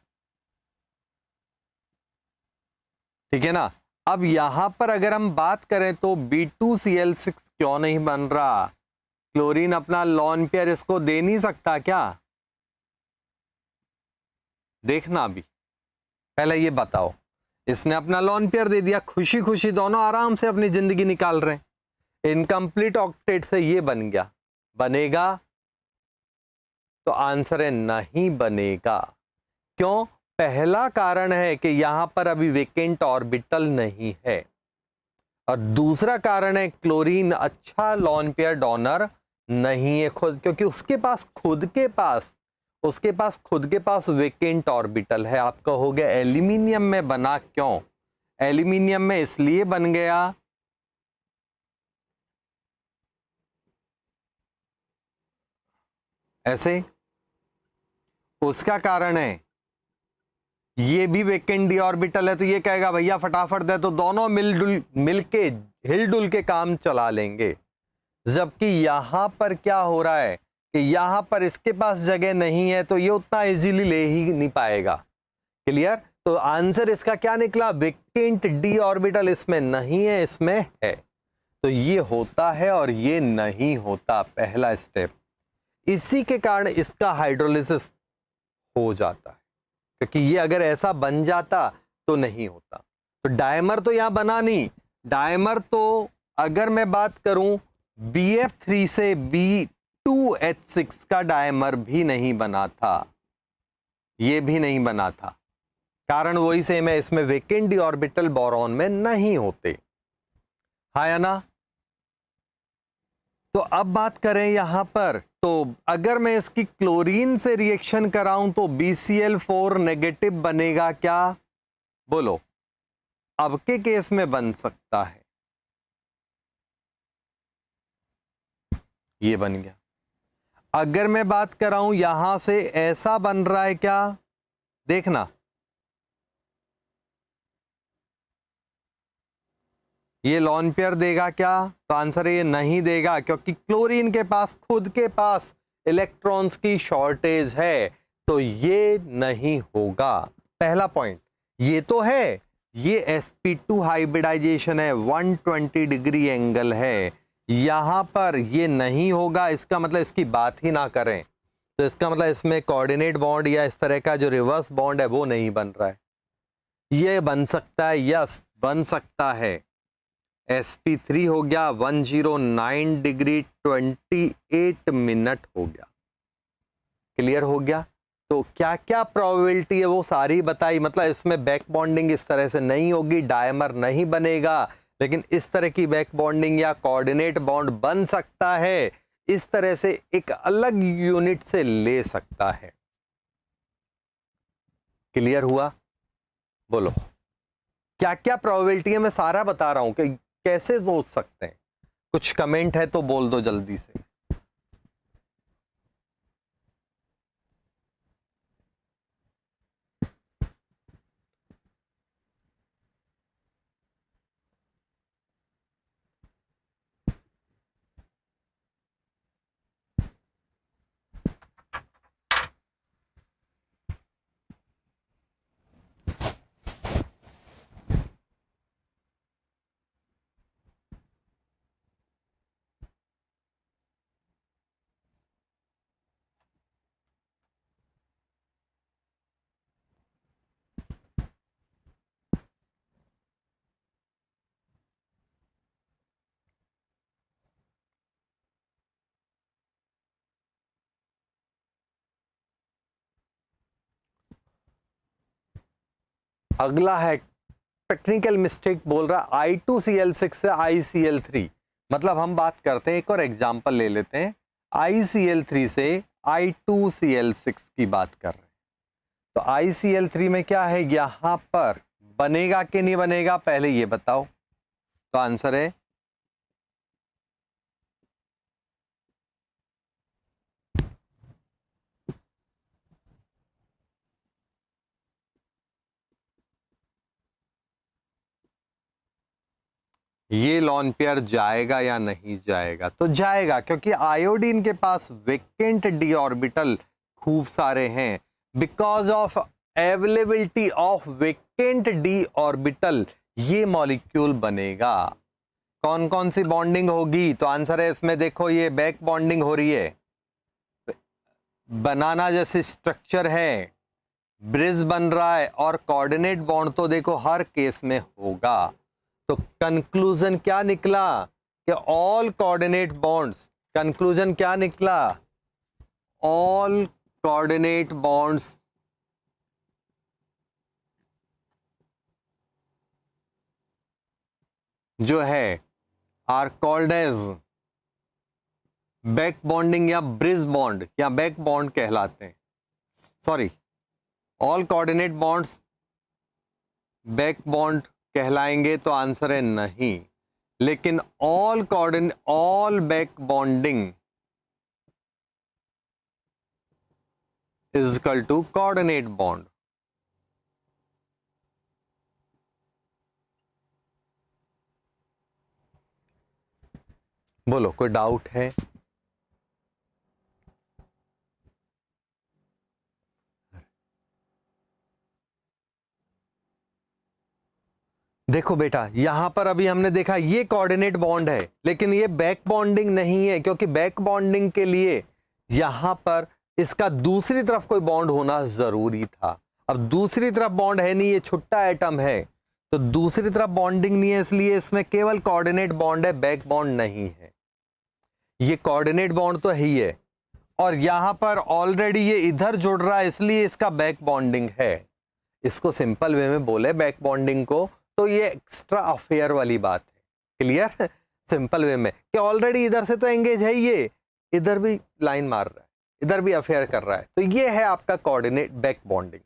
ठीक है ना। अब यहां पर अगर हम बात करें तो B2Cl6 क्यों नहीं बन रहा? क्लोरीन अपना लॉन पेयर इसको दे नहीं सकता क्या? देखना अभी, पहले ये बताओ। इसने अपना लॉन पेयर दे दिया, खुशी खुशी दोनों आराम से अपनी जिंदगी निकाल रहे हैं। इनकम्प्लीट ऑक्टेट से ये बन गया, बनेगा? तो आंसर है नहीं बनेगा। क्यों? पहला कारण है कि यहां पर अभी वेकेंट ऑर्बिटल नहीं है, और दूसरा कारण है क्लोरीन अच्छा लॉन पेयर डोनर नहीं है खुद, क्योंकि उसके पास खुद के पास वेकेंट ऑर्बिटल है। आप कहोगे एल्यूमिनियम में बना क्यों? एल्यूमिनियम में इसलिए बन गया, ऐसे, उसका कारण है ये भी वेकेंट डी ऑर्बिटल है, तो ये कहेगा भैया फटाफट दे, तो दोनों मिलके हिलडुल के काम चला लेंगे। जबकि यहां पर क्या हो रहा है कि यहां पर इसके पास जगह नहीं है, तो ये उतना इजीली ले ही नहीं पाएगा। क्लियर? तो आंसर इसका क्या निकला? वेकेंट डी ऑर्बिटल इसमें नहीं है, इसमें है। तो ये होता है और ये नहीं होता, पहला स्टेप। इसी के कारण इसका हाइड्रोलिसिस हो जाता है, क्योंकि ये अगर ऐसा बन जाता तो नहीं होता। तो डायमर तो यहां बना नहीं। डायमर तो अगर मैं बात करूं, BF3 से B2H6 का डायमर भी नहीं बना था, ये भी नहीं बना था। कारण वही सेम है, इसमें वेकेंट डी ऑर्बिटल बोरॉन में नहीं होते। हाँ या ना? तो अब बात करें यहां पर, तो अगर मैं इसकी क्लोरीन से रिएक्शन कराऊं तो BCl4 नेगेटिव बनेगा क्या? बोलो। अब के केस में बन सकता है, ये बन गया। अगर मैं बात कराऊं यहां से, ऐसा बन रहा है क्या? देखना, ये लॉन पेयर देगा क्या? तो आंसर है ये नहीं देगा, क्योंकि क्लोरीन के पास खुद के पास इलेक्ट्रॉन्स की शॉर्टेज है, तो ये नहीं होगा। पहला पॉइंट ये तो है, ये sp2 हाइब्रिडाइजेशन है, 120 डिग्री एंगल है, यहां पर ये नहीं होगा। इसका मतलब इसकी बात ही ना करें, तो इसका मतलब इसमें कोऑर्डिनेट बॉन्ड या इस तरह का जो रिवर्स बॉन्ड है वो नहीं बन रहा है। ये बन सकता है, यस बन सकता है। sp3 हो गया 109 डिग्री 28 मिनट हो गया। क्लियर हो गया? तो क्या क्या प्रोबेबिलिटी है वो सारी बताई। मतलब इसमें बैक बॉन्डिंग इस तरह से नहीं होगी, डायमर नहीं बनेगा, लेकिन इस तरह की बैक बॉन्डिंग या कोऑर्डिनेट बॉन्ड बन सकता है, इस तरह से एक अलग यूनिट से ले सकता है। क्लियर हुआ? बोलो क्या क्या प्रोबेबिलिटी है, मैं सारा बता रहा हूं कि कैसे सोच सकते हैं। कुछ कमेंट है तो बोल दो जल्दी से। अगला है टेक्निकल मिस्टेक, बोल रहा I2Cl6 से ICl3। मतलब हम बात करते हैं, एक और एग्जांपल ले लेते हैं। ICl3 से I2Cl6 की बात कर रहे हैं, तो ICl3 में क्या है, यहां पर बनेगा कि नहीं बनेगा, पहले ये बताओ। तो आंसर है ये लॉन पेयर जाएगा या नहीं जाएगा? तो जाएगा, क्योंकि आयोडीन के पास वेकेंट डी ऑर्बिटल खूब सारे हैं। Because of availability of vacant D orbital ये मॉलिक्यूल बनेगा। कौन कौन सी बॉन्डिंग होगी? तो आंसर है इसमें, देखो ये बैक बॉन्डिंग हो रही है, बनाना जैसे स्ट्रक्चर है, ब्रिज बन रहा है, और कोऑर्डिनेट बॉन्ड तो देखो हर केस में होगा। तो कंक्लूजन क्या निकला कि ऑल कोऑर्डिनेट बॉन्ड्स, कंक्लूजन क्या निकला? ऑल कोऑर्डिनेट बॉन्ड्स जो है are called as back bonding या ब्रिज बॉन्ड या बैक बॉन्ड कहलाते हैं। Sorry, all coordinate bonds back bond कहलाएंगे, तो आंसर है नहीं। लेकिन all back bonding is equal to coordinate bond. बोलो, कोई डाउट है? देखो बेटा, यहां पर अभी हमने देखा ये कोऑर्डिनेट बॉन्ड है, लेकिन ये बैक बॉन्डिंग नहीं है, क्योंकि बैक बॉन्डिंग के लिए यहां पर इसका दूसरी तरफ कोई बॉन्ड होना जरूरी था। अब दूसरी तरफ बॉन्ड है नहीं, ये छुट्टा एटम है, तो दूसरी तरफ बॉन्डिंग नहीं है, इसलिए इसमें केवल कोऑर्डिनेट बॉन्ड है, बैक बॉन्ड नहीं है। ये कोऑर्डिनेट बॉन्ड तो ही है, और यहां पर ऑलरेडी ये इधर जुड़ रहा है, इसलिए इसका बैक बॉन्डिंग है। इसको सिंपल वे में बोले बैक बॉन्डिंग को, तो ये एक्स्ट्रा अफेयर वाली बात है। क्लियर? सिंपल वे में कि ऑलरेडी इधर से तो एंगेज है, ये इधर भी लाइन मार रहा है, इधर भी अफेयर कर रहा है, तो ये है आपका coordinate back bonding.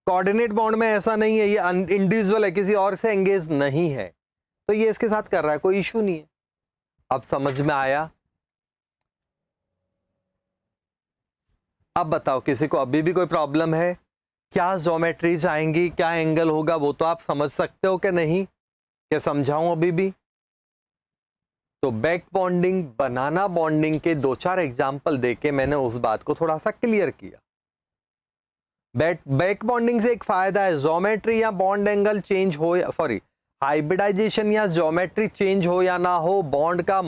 Coordinate bond में ऐसा नहीं है, ये इंडिविजुअल है, किसी और से एंगेज नहीं है, तो ये इसके साथ कर रहा है, कोई इशू नहीं है। अब समझ में आया? अब बताओ, किसी को अभी भी कोई प्रॉब्लम है? क्या ज्योमेट्रीज आएंगी, क्या एंगल होगा, वो तो आप समझ सकते हो कि नहीं? क्या समझाऊं अभी भी? तो बैक बॉन्डिंग, बनाना बॉन्डिंग के 2-4 एग्जाम्पल देके मैंने उस बात को थोड़ा सा क्लियर किया। बैक बॉन्डिंग से एक फायदा है, ज्योमेट्री या बॉन्ड एंगल चेंज हो, सॉरी हाइब्रिडाइजेशन या ज्योमेट्री चेंज हो या ना हो, बॉन्ड का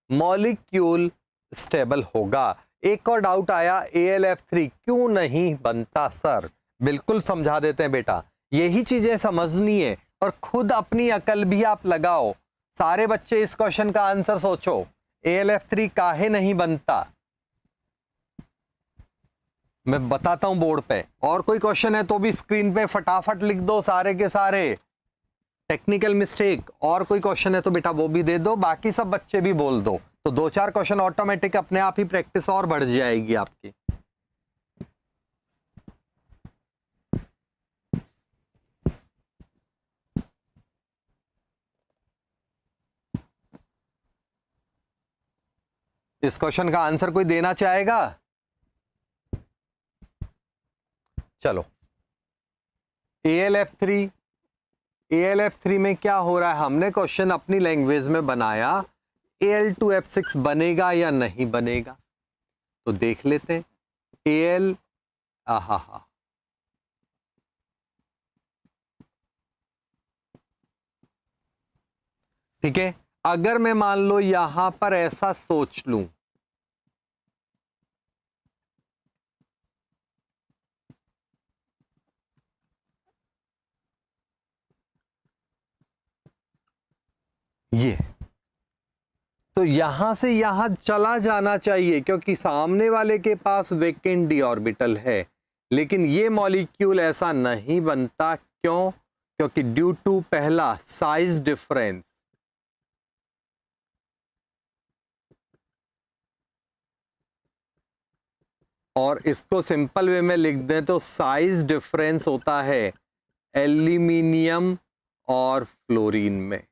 मॉलिक्यूल स्टेबल होगा। एक और डाउट आया, AlF3 क्यों नहीं बनता सर? बिल्कुल समझा देते हैं बेटा, यही चीजें समझनी है, और खुद अपनी अकल भी आप लगाओ। सारे बच्चे इस क्वेश्चन का आंसर सोचो, AlF3 काहे नहीं बनता? मैं बताता हूं बोर्ड पे, और कोई क्वेश्चन है तो भी स्क्रीन पे फटाफट लिख दो सारे के सारे। टेक्निकल मिस्टेक, और कोई क्वेश्चन है तो बेटा वो भी दे दो, बाकी सब बच्चे भी बोल दो, तो 2-4 क्वेश्चन ऑटोमेटिक अपने आप ही प्रैक्टिस और बढ़ जाएगी आपकी। इस क्वेश्चन का आंसर कोई देना चाहेगा? चलो, AlF3 में क्या हो रहा है? हमने क्वेश्चन अपनी लैंग्वेज में बनाया, Al2F6 बनेगा या नहीं बनेगा, तो देख लेते हैं। Al, आहा, ठीक है। अगर मैं मान लो यहां पर ऐसा सोच लूं, ये तो यहां से यहां चला जाना चाहिए, क्योंकि सामने वाले के पास वेकेंट डी ऑर्बिटल है, लेकिन ये मॉलिक्यूल ऐसा नहीं बनता। क्यों? क्योंकि ड्यू टू पहला साइज डिफरेंस, और इसको सिंपल वे में लिख दें तो साइज डिफरेंस होता है एल्यूमिनियम और फ्लोरीन में।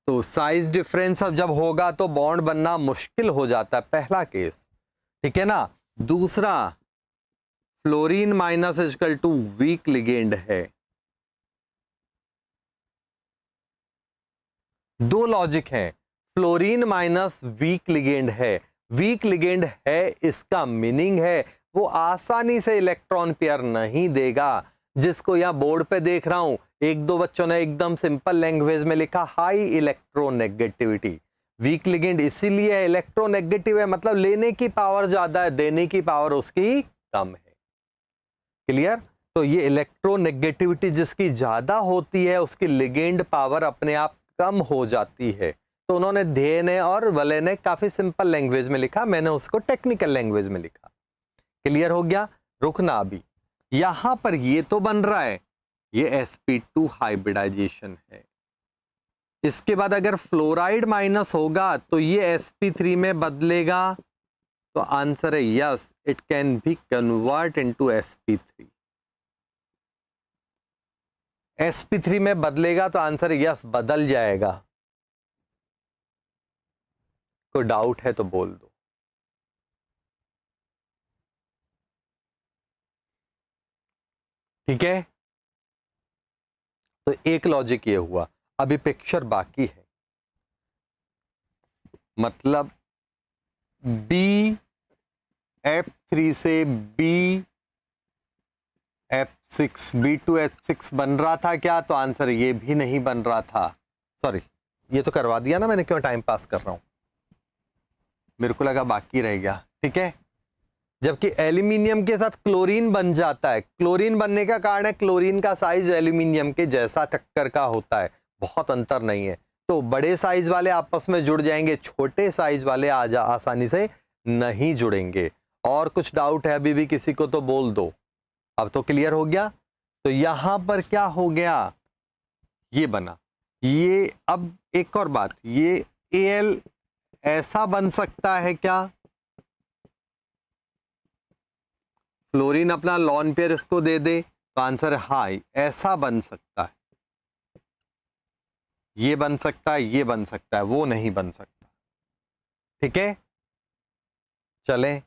तो साइज डिफरेंस अब जब होगा तो बॉन्ड बनना मुश्किल हो जाता है, पहला केस, ठीक है ना। दूसरा, fluorine minus equal to weak ligand है, दो लॉजिक हैं, फ्लोरीन माइनस वीक लिगेंड है, वीक लिगेंड है, इसका मीनिंग है वो आसानी से इलेक्ट्रॉन पेयर नहीं देगा। जिसको यहाँ बोर्ड पे देख रहा हूं, एक दो बच्चों ने एकदम सिंपल लैंग्वेज में लिखा हाई इलेक्ट्रोनेगेटिविटी। वीक लिगेंड इसीलिए है, इलेक्ट्रोनेगेटिव है, मतलब लेने की पावर ज्यादा है, देने की पावर उसकी कम है। क्लियर? तो ये इलेक्ट्रोनेगेटिविटी जिसकी ज्यादा होती है उसकी लिगेंड पावर अपने आप कम हो जाती है। तो उन्होंने ढे ने और वले ने काफी सिंपल लैंग्वेज में लिखा, मैंने उसको टेक्निकल लैंग्वेज में लिखा। क्लियर हो गया? रुकना अभी, यहां पर ये तो बन रहा है, ये sp2 हाइब्रिडाइजेशन है। इसके बाद अगर फ्लोराइड माइनस होगा तो ये sp3 में बदलेगा, तो आंसर है yes, it can be convert into sp3। sp3 में बदलेगा तो आंसर यस, बदल जाएगा। कोई डाउट है तो बोल दो। ठीक है, तो एक लॉजिक ये हुआ। अभी पिक्चर बाकी है, मतलब BF3 से B2H6 बन रहा था क्या? तो आंसर ये भी नहीं बन रहा था। सॉरी, ये तो करवा दिया ना मैंने, क्यों टाइम पास कर रहा हूं, मेरे को लगा बाकी रह गया। ठीक है, जबकि एल्यूमिनियम के साथ क्लोरीन बन जाता है। क्लोरीन बनने का कारण है क्लोरीन का साइज एल्यूमिनियम के जैसा टक्कर का होता है, बहुत अंतर नहीं है। तो बड़े साइज वाले आपस में जुड़ जाएंगे, छोटे साइज वाले आसानी से नहीं जुड़ेंगे। और कुछ डाउट है अभी भी किसी को तो बोल दो। अब तो क्लियर हो गया। तो यहां पर क्या हो गया, ये बना ये। अब एक और बात, ये Al ऐसा बन सकता है क्या? फ्लोरीन अपना लॉन पेयर इसको दे दे, तो आंसर है हाँ, ऐसा बन सकता है, ये बन सकता है, ये बन सकता है, वो नहीं बन सकता। ठीक है, चलें,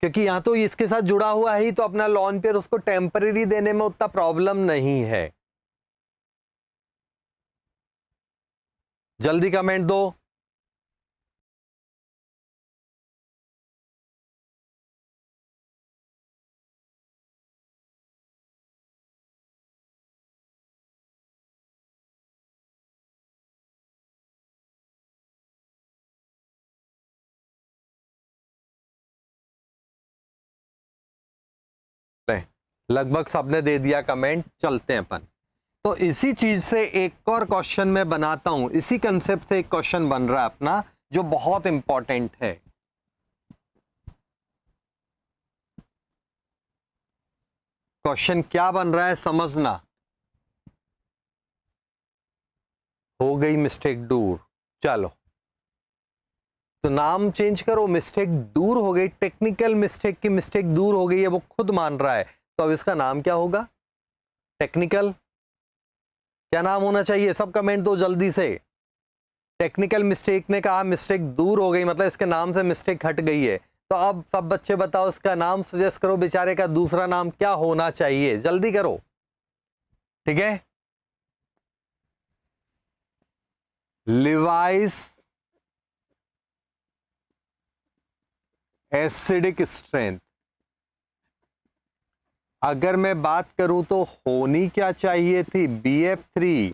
क्योंकि यहां तो इसके साथ जुड़ा हुआ है ही, तो अपना लॉन पेयर उसको टेम्परेरी देने में उतना प्रॉब्लम नहीं है। जल्दी कमेंट दो। लगभग सबने दे दिया कमेंट, चलते हैं अपन। तो इसी चीज से एक और क्वेश्चन मैं बनाता हूं, इसी कंसेप्ट से एक क्वेश्चन बन रहा है अपना जो बहुत इंपॉर्टेंट है। क्वेश्चन क्या बन रहा है समझना। हो गई मिस्टेक दूर, चलो तो नाम चेंज करो, मिस्टेक दूर हो गई, टेक्निकल मिस्टेक की मिस्टेक दूर हो गई है, वो खुद मान रहा है। तो अब इसका नाम क्या होगा? टेक्निकल। क्या नाम होना चाहिए? सब कमेंट दो जल्दी से। टेक्निकल मिस्टेक ने कहा मिस्टेक दूर हो गई, मतलब इसके नाम से मिस्टेक हट गई है। तो अब सब बच्चे बताओ इसका नाम सजेस्ट करो, बेचारे का दूसरा नाम क्या होना चाहिए, जल्दी करो। ठीक है, लिवाइस एसिडिक स्ट्रेंथ। अगर मैं बात करूं तो होनी क्या चाहिए थी? BF3,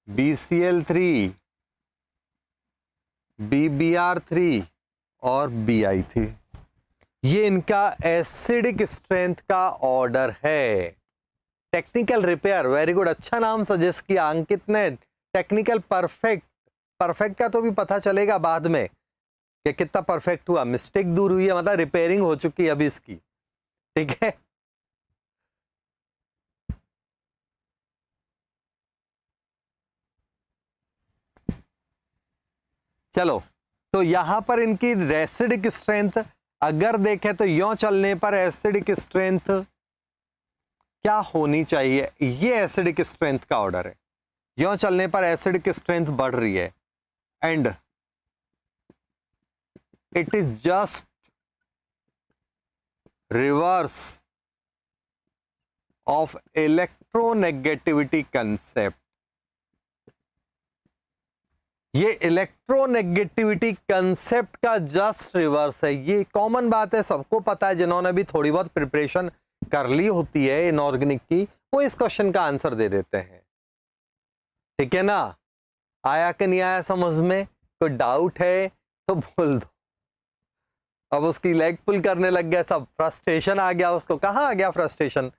BCl3, BBr3 और Bi3। ये इनका एसिडिक स्ट्रेंथ का ऑर्डर है। टेक्निकल रिपेयर, वेरी गुड, अच्छा नाम सजेस्ट किया अंकित ने। टेक्निकल परफेक्ट, परफेक्ट का तो भी पता चलेगा बाद में कि कितना परफेक्ट हुआ। मिस्टेक दूर हुई है मतलब रिपेयरिंग हो चुकी है अभी इसकी। ठीक है, चलो तो यहां पर इनकी एसिडिक स्ट्रेंथ अगर देखें तो यों चलने पर एसिडिक स्ट्रेंथ क्या होनी चाहिए? ये एसिडिक स्ट्रेंथ का ऑर्डर है। यों चलने पर एसिडिक स्ट्रेंथ बढ़ रही है and it is just reverse of electronegativity concept. ये इलेक्ट्रोनेगेटिविटी कंसेप्ट का जस्ट रिवर्स है। ये कॉमन बात है, सबको पता है, जिन्होंने भी थोड़ी बहुत प्रिपरेशन कर ली होती है इनऑर्गेनिक की, वो इस क्वेश्चन का आंसर दे देते हैं। ठीक है ना? आया कि नहीं आया समझ में? कोई डाउट है तो बोल दो। अब उसकी लेग पुल करने लग गया, सब फ्रस्ट्रेशन आ गया उसको। कहां आ गया फ्रस्ट्रेशन?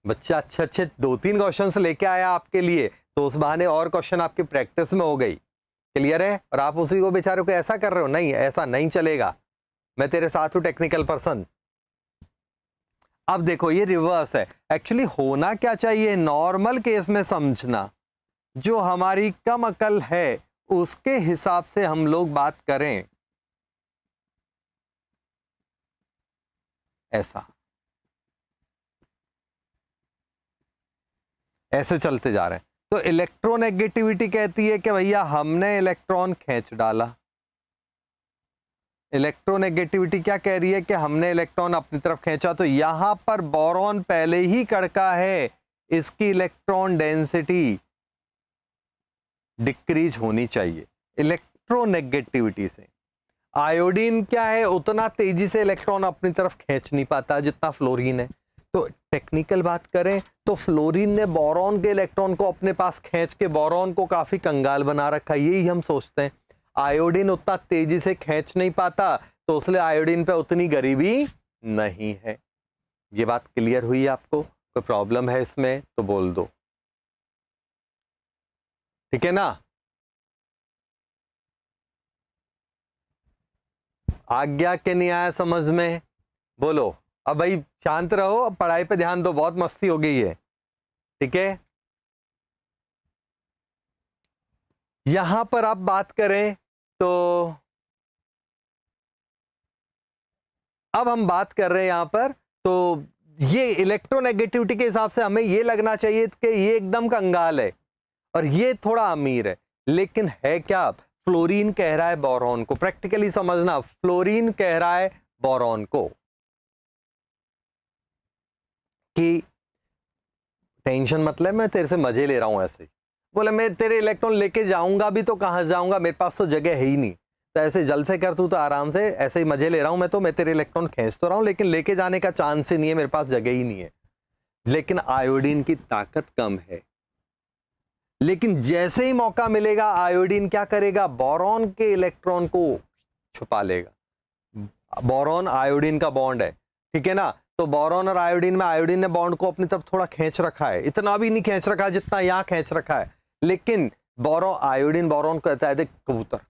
बच्चा अच्छे अच्छे 2-3 क्वेश्चंस लेके आया आपके लिए, तो उस बहाने और क्वेश्चन आपकी प्रैक्टिस में हो गई। क्लियर है? और आप उसी को बेचारे को ऐसा कर रहे हो, नहीं ऐसा नहीं चलेगा, मैं तेरे साथ हूं टेक्निकल पर्सन। अब देखो ये रिवर्स है। एक्चुअली होना क्या चाहिए, नॉर्मल केस में समझना, जो हमारी कम अकल है उसके हिसाब से हम लोग बात करें, ऐसा ऐसे चलते जा रहे हैं। तो इलेक्ट्रोनेगेटिविटी कहती है कि भैया हमने इलेक्ट्रॉन खींच डाला। इलेक्ट्रोनेगेटिविटी क्या कह रही है कि हमने इलेक्ट्रॉन अपनी तरफ खींचा, तो यहां पर बोरॉन पहले ही कड़का है, इसकी इलेक्ट्रॉन डेंसिटी डिक्रीज होनी चाहिए इलेक्ट्रोनेगेटिविटी से। आयोडीन क्या है, उतना तेजी से इलेक्ट्रॉन अपनी तरफ खींच नहीं पाता जितना फ्लोरीन है। तो टेक्निकल बात करें तो फ्लोरीन ने बोरॉन के इलेक्ट्रॉन को अपने पास खींच के बोरॉन को काफी कंगाल बना रखा है, यही हम सोचते हैं। आयोडीन उतना तेजी से खींच नहीं पाता, तो इसलिए आयोडीन पे उतनी गरीबी नहीं है। ये बात क्लियर हुई आपको? कोई प्रॉब्लम है इसमें तो बोल दो। ठीक है ना? आ गया कि नहीं आया समझ में? बोलो। अब भाई शांत रहो, अब पढ़ाई पे ध्यान दो, बहुत मस्ती हो गई है। ठीक है? यहां पर आप बात करें तो अब हम बात कर रहे हैं यहां पर, तो ये इलेक्ट्रोनेगेटिविटी के हिसाब से हमें ये लगना चाहिए कि ये एकदम कंगाल है और ये थोड़ा अमीर है, लेकिन है क्या? फ्लोरीन कह रहा है बोरॉन को, प्रैक्टिकली समझना, फ्लोरीन कह रहा है बोरॉन को कि टेंशन मतलब मैं तेरे से मजे ले रहा हूं ऐसे ही। बोले मैं तेरे इलेक्ट्रॉन लेके जाऊंगा भी तो कहां जाऊंगा, मेरे पास तो जगह है ही नहीं। तो ऐसे जल से कर तू तो आराम से, ऐसे ही मजे ले रहा हूं मैं, तो मैं तेरे इलेक्ट्रॉन खींच तो रहा हूं, लेकिन लेके जाने का चांस ही नहीं है, मेरे पास जगह ही नहीं है। लेकिन आयोडीन की ताकत कम है, लेकिन जैसे ही मौका मिलेगा आयोडीन क्या करेगा, बोरॉन के इलेक्ट्रॉन को छुपा लेगा। बोरॉन आयोडीन का बॉन्ड है, ठीक है ना? तो बोरॉन और आयोडीन में आयोडीन ने बॉन्ड को अपनी तरफ थोड़ा खींच रखा है, इतना भी नहीं खींच रखा जितना यहां खींच रखा है, लेकिन आयोडीन बोरॉन को कहता है देख कबूतर,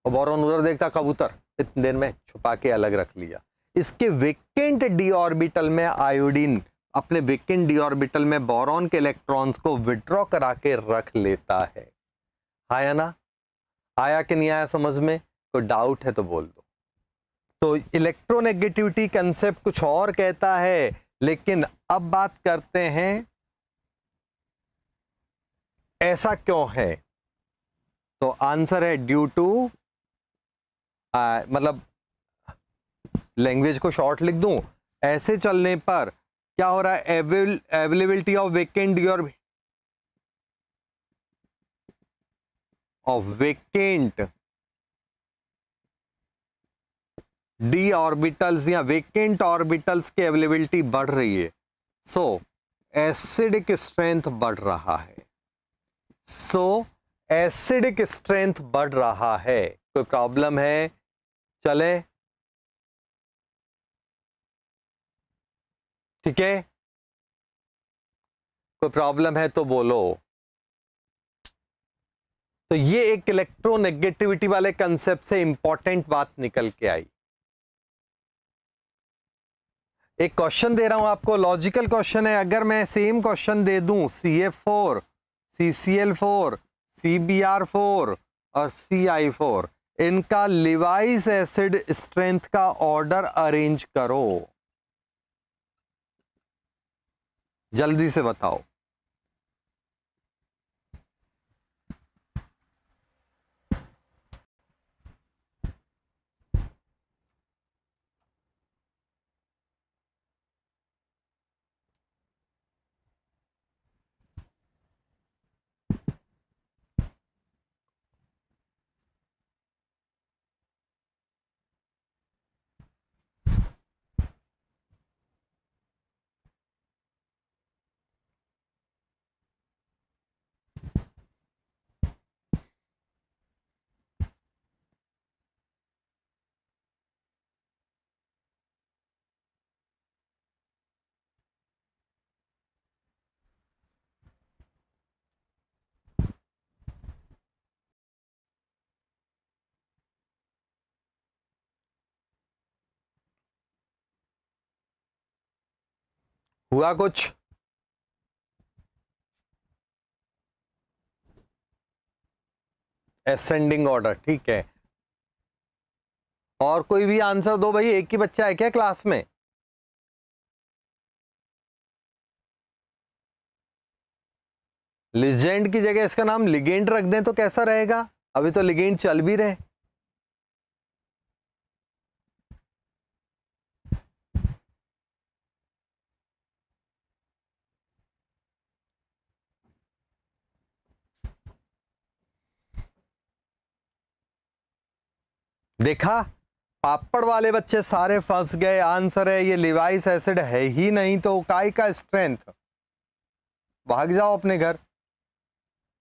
और बोरॉन उधर देखता कबूतर, इतनी देर में छुपा के अलग रख लिया। इसके वेकेंट डी ऑर्बिटल में आयोडीन अपने वेकेंट डी ऑर्बिटल में बोरॉन के इलेक्ट्रॉन्स को विड्रॉ करा के रख लेता है। आया ना? आया कि नहीं आया समझ में? कोई डाउट है तो बोल दो। तो इलेक्ट्रोनेगेटिविटी कंसेप्ट कुछ और कहता है, लेकिन अब बात करते हैं ऐसा क्यों है। तो आंसर है ड्यू टू, मतलब लैंग्वेज को शॉर्ट लिख दूं, ऐसे चलने पर क्या हो रहा है, availability of vacant d orbitals या वेकेंट ऑर्बिटल्स की अवेलेबिलिटी बढ़ रही है, सो एसिडिक स्ट्रेंथ बढ़ रहा है। एसिडिक स्ट्रेंथ बढ़ रहा है। कोई प्रॉब्लम है? चले? ठीक है? कोई प्रॉब्लम है तो बोलो। तो ये एक इलेक्ट्रोनेगेटिविटी वाले कंसेप्ट से इंपॉर्टेंट बात निकल के आई। एक क्वेश्चन दे रहा हूं आपको, लॉजिकल क्वेश्चन है। अगर मैं सेम क्वेश्चन दे दूं CF4, CCl4, CBr4 और CI4, इनका लिवाइस एसिड स्ट्रेंथ का ऑर्डर अरेंज करो, जल्दी से बताओ। हुआ कुछ? असेंडिंग ऑर्डर, ठीक है। और कोई भी आंसर दो भाई, एक ही बच्चा है क्या क्लास में? लिजेंड की जगह इसका नाम लिगेंड रख दें तो कैसा रहेगा? अभी तो लिगेंड चल भी रहे। देखा, पापड़ वाले बच्चे सारे फंस गए। आंसर है ये लिवाइस एसिड है ही नहीं, तो काय का स्ट्रेंथ। भाग जाओ अपने घर,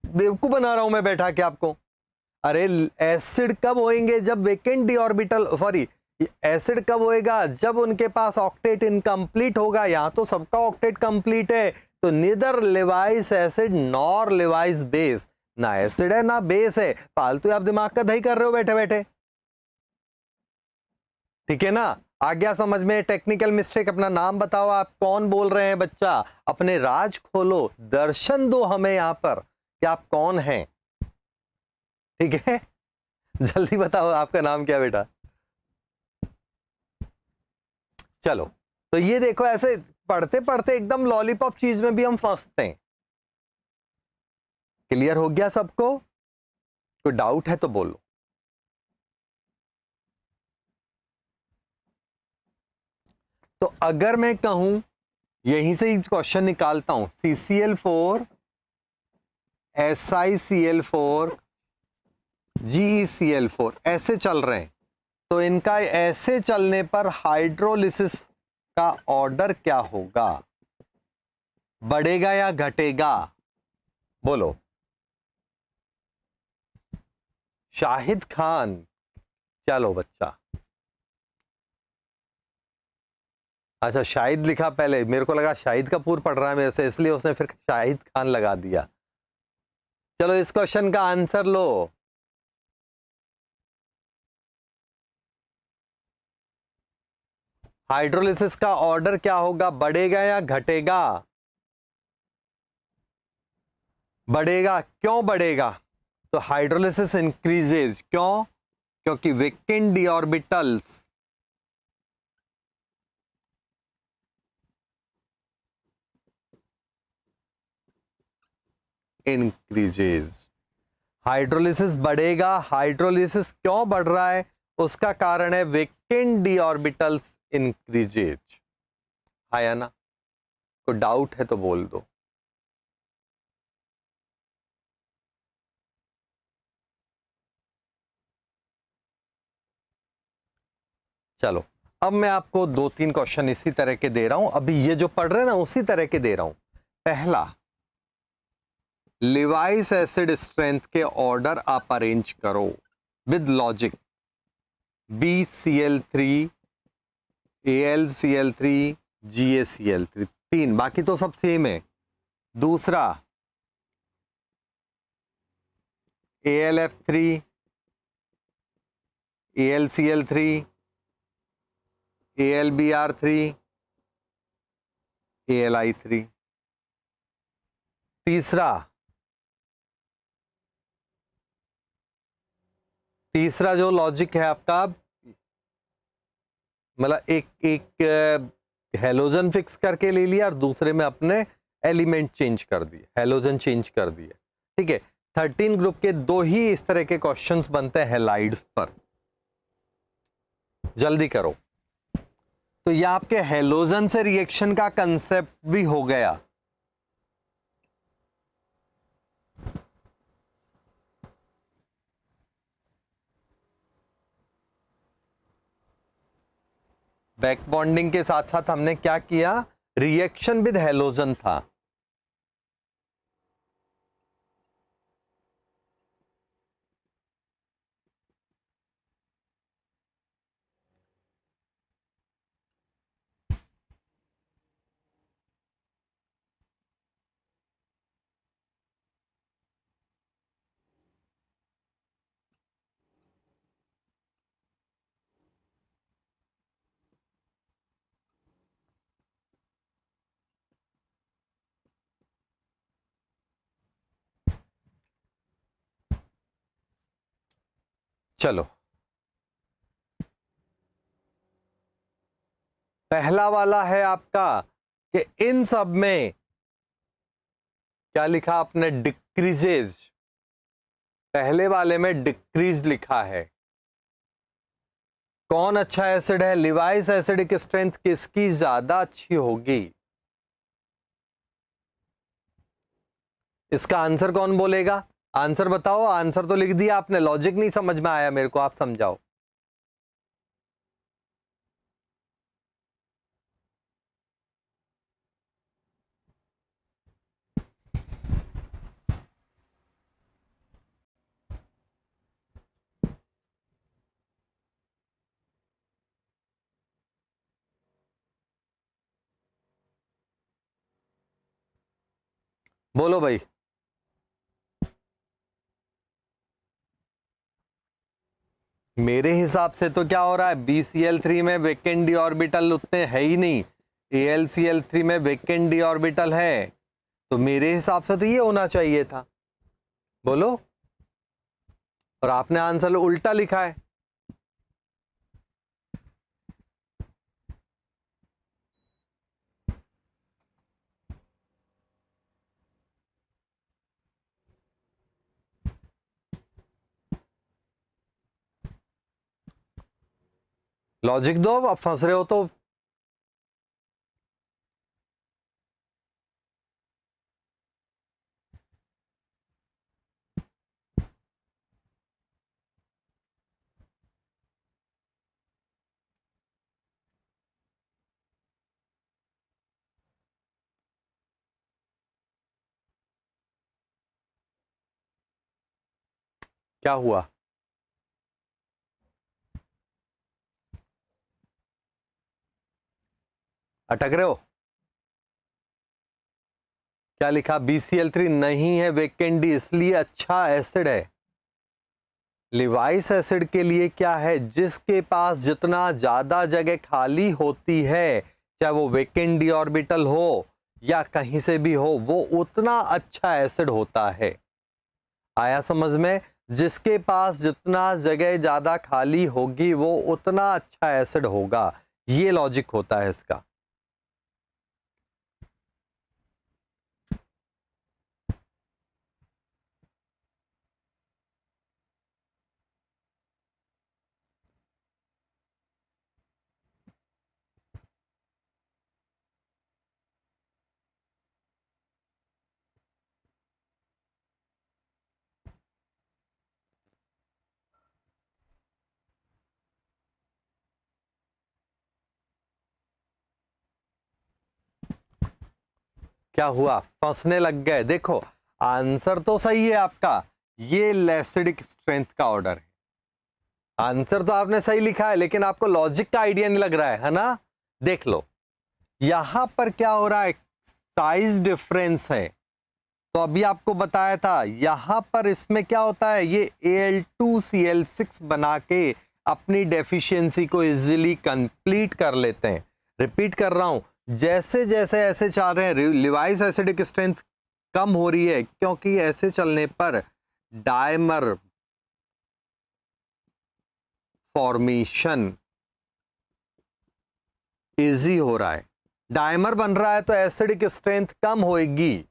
बेवकूफ बना रहा हूं मैं बैठा के आपको। अरे एसिड कब होएंगे? जब vacant D orbital, sorry, acid कब होएगा? जब उनके पास ऑक्टेट इनकम्प्लीट होगा। यहां तो सबका ऑक्टेट कंप्लीट है, तो neither Levi's acid nor Levi's base. ना एसिड है ना बेस है, फालतू आप दिमाग का दही कर रहे हो बैठे बैठे। ठीक है ना? आ गया समझ में? Technical mistake. अपना नाम बताओ, आप कौन बोल रहे हैं बच्चा? अपने राज खोलो, दर्शन दो हमें यहां पर कि आप कौन हैं। ठीक है, जल्दी बताओ आपका नाम क्या बेटा? चलो, तो ये देखो, ऐसे पढ़ते पढ़ते एकदम लॉलीपॉप चीज में भी हम फंसते हैं। क्लियर हो गया सबको? कोई डाउट है तो बोलो। तो अगर मैं कहूं, यहीं से ही क्वेश्चन निकालता हूं, CCl4 SiCl4 GeCl4 ऐसे चल रहे हैं, तो इनका ऐसे चलने पर हाइड्रोलिसिस का ऑर्डर क्या होगा? बढ़ेगा या घटेगा? बोलो। शाहिद खान, चलो बच्चा। अच्छा, शाहिद लिखा पहले, मेरे को लगा शाहिद कपूर पढ़ रहा है मेरे से, इसलिए उसने फिर शाहिद खान लगा दिया। चलो इस क्वेश्चन का आंसर लो। हाइड्रोलिसिस का ऑर्डर क्या होगा? बढ़ेगा या घटेगा? बढ़ेगा। क्यों बढ़ेगा? तो हाइड्रोलिसिस इंक्रीजेज, क्यों? क्योंकि vacant d orbitals increases. Hydrolysis बढ़ेगा। हाइड्रोलिसिस क्यों बढ़ रहा है? उसका कारण है वेकेंट डी ऑर्बिटल्स इंक्रीजेज। आया ना? कोई डाउट है तो बोल दो। चलो, अब मैं आपको दो तीन क्वेश्चन इसी तरह के दे रहा हूं। अभी ये जो पढ़ रहे हैं ना, उसी तरह के दे रहा हूं। पहला, लिवाइस एसिड स्ट्रेंथ के ऑर्डर आप अरेंज करो with logic. BCl3 AlCl3 GaCl3, तीन, बाकी तो सब सेम है। दूसरा, AlF3 AlCl3 AlBr3 AlI3। तीसरा, तीसरा जो लॉजिक है आपका, मतलब एक एक हेलोजन फिक्स करके ले लिया और दूसरे में अपने एलिमेंट चेंज कर दिए, हेलोजन चेंज कर दिए। ठीक है, 13 ग्रुप के दो ही इस तरह के क्वेश्चंस बनते हैं हेलाइड्स पर। जल्दी करो। तो ये आपके हेलोजन से रिएक्शन का कंसेप्ट भी हो गया। बैक बॉन्डिंग के साथ साथ हमने क्या किया? रिएक्शन विद हेलोजन था। चलो, पहला वाला है आपका कि इन सब में क्या लिखा आपने, डिक्रीजेज। पहले वाले में डिक्रीज लिखा है। कौन अच्छा एसिड है? लिवाइस एसिडिक स्ट्रेंथ किसकी ज्यादा अच्छी होगी? इसका आंसर कौन बोलेगा? आंसर बताओ। आंसर तो लिख दिया आपने, लॉजिक नहीं समझ में आया मेरे को, आप समझाओ। बोलो भाई। मेरे हिसाब से तो क्या हो रहा है, BCl3 में वेकेंट डी ऑर्बिटल उतने है ही नहीं, AlCl3 में वेकेंट डी ऑर्बिटल है, तो मेरे हिसाब से तो ये होना चाहिए था। बोलो। और आपने आंसर उल्टा लिखा है। लॉजिक दो, अब फंस रहे हो तो। क्या हुआ? अटक रहे हो? क्या लिखा? BCl3 नहीं है वेकेंट डी, इसलिए अच्छा एसिड है। लिवाइस एसिड के लिए क्या है, जिसके पास जितना ज्यादा जगह खाली होती है, चाहे वो वेकेंट डी ऑर्बिटल हो या कहीं से भी हो, वो उतना अच्छा एसिड होता है। आया समझ में? जिसके पास जितना जगह ज्यादा खाली होगी वो उतना अच्छा एसिड होगा, ये लॉजिक होता है इसका। क्या हुआ? फंसने लग गए? देखो, आंसर तो सही है आपका, ये एसिडिक स्ट्रेंथ का ऑर्डर है। आंसर तो आपने सही लिखा है, लेकिन आपको लॉजिक का आइडिया नहीं लग रहा है ना? देख लो, यहां पर क्या हो रहा है, साइज डिफरेंस है। तो अभी आपको बताया था, यहां पर इसमें क्या होता है, ये Al2Cl6 बना के अपनी डेफिशिएंसी को इजीली कंप्लीट कर लेते हैं। रिपीट कर रहा हूं, जैसे जैसे ऐसे चल रहे हैं, लिवाइस एसिडिक स्ट्रेंथ कम हो रही है, क्योंकि ऐसे चलने पर डायमर फॉर्मेशन इजी हो रहा है। डायमर बन रहा है तो एसिडिक स्ट्रेंथ कम होएगी।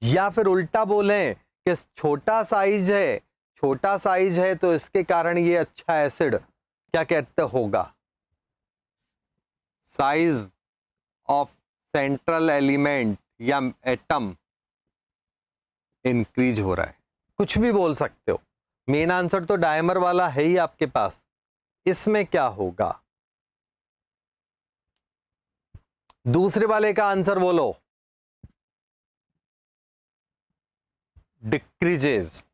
या फिर उल्टा बोलें कि छोटा साइज है, छोटा साइज है तो इसके कारण ये अच्छा एसिड क्या कहते होगा, साइज ऑफ सेंट्रल एलिमेंट या एटम इंक्रीज हो रहा है। कुछ भी बोल सकते हो, मेन आंसर तो डायमर वाला है ही आपके पास। इसमें क्या होगा? दूसरे वाले का आंसर बोलो। डिक्रीजेस।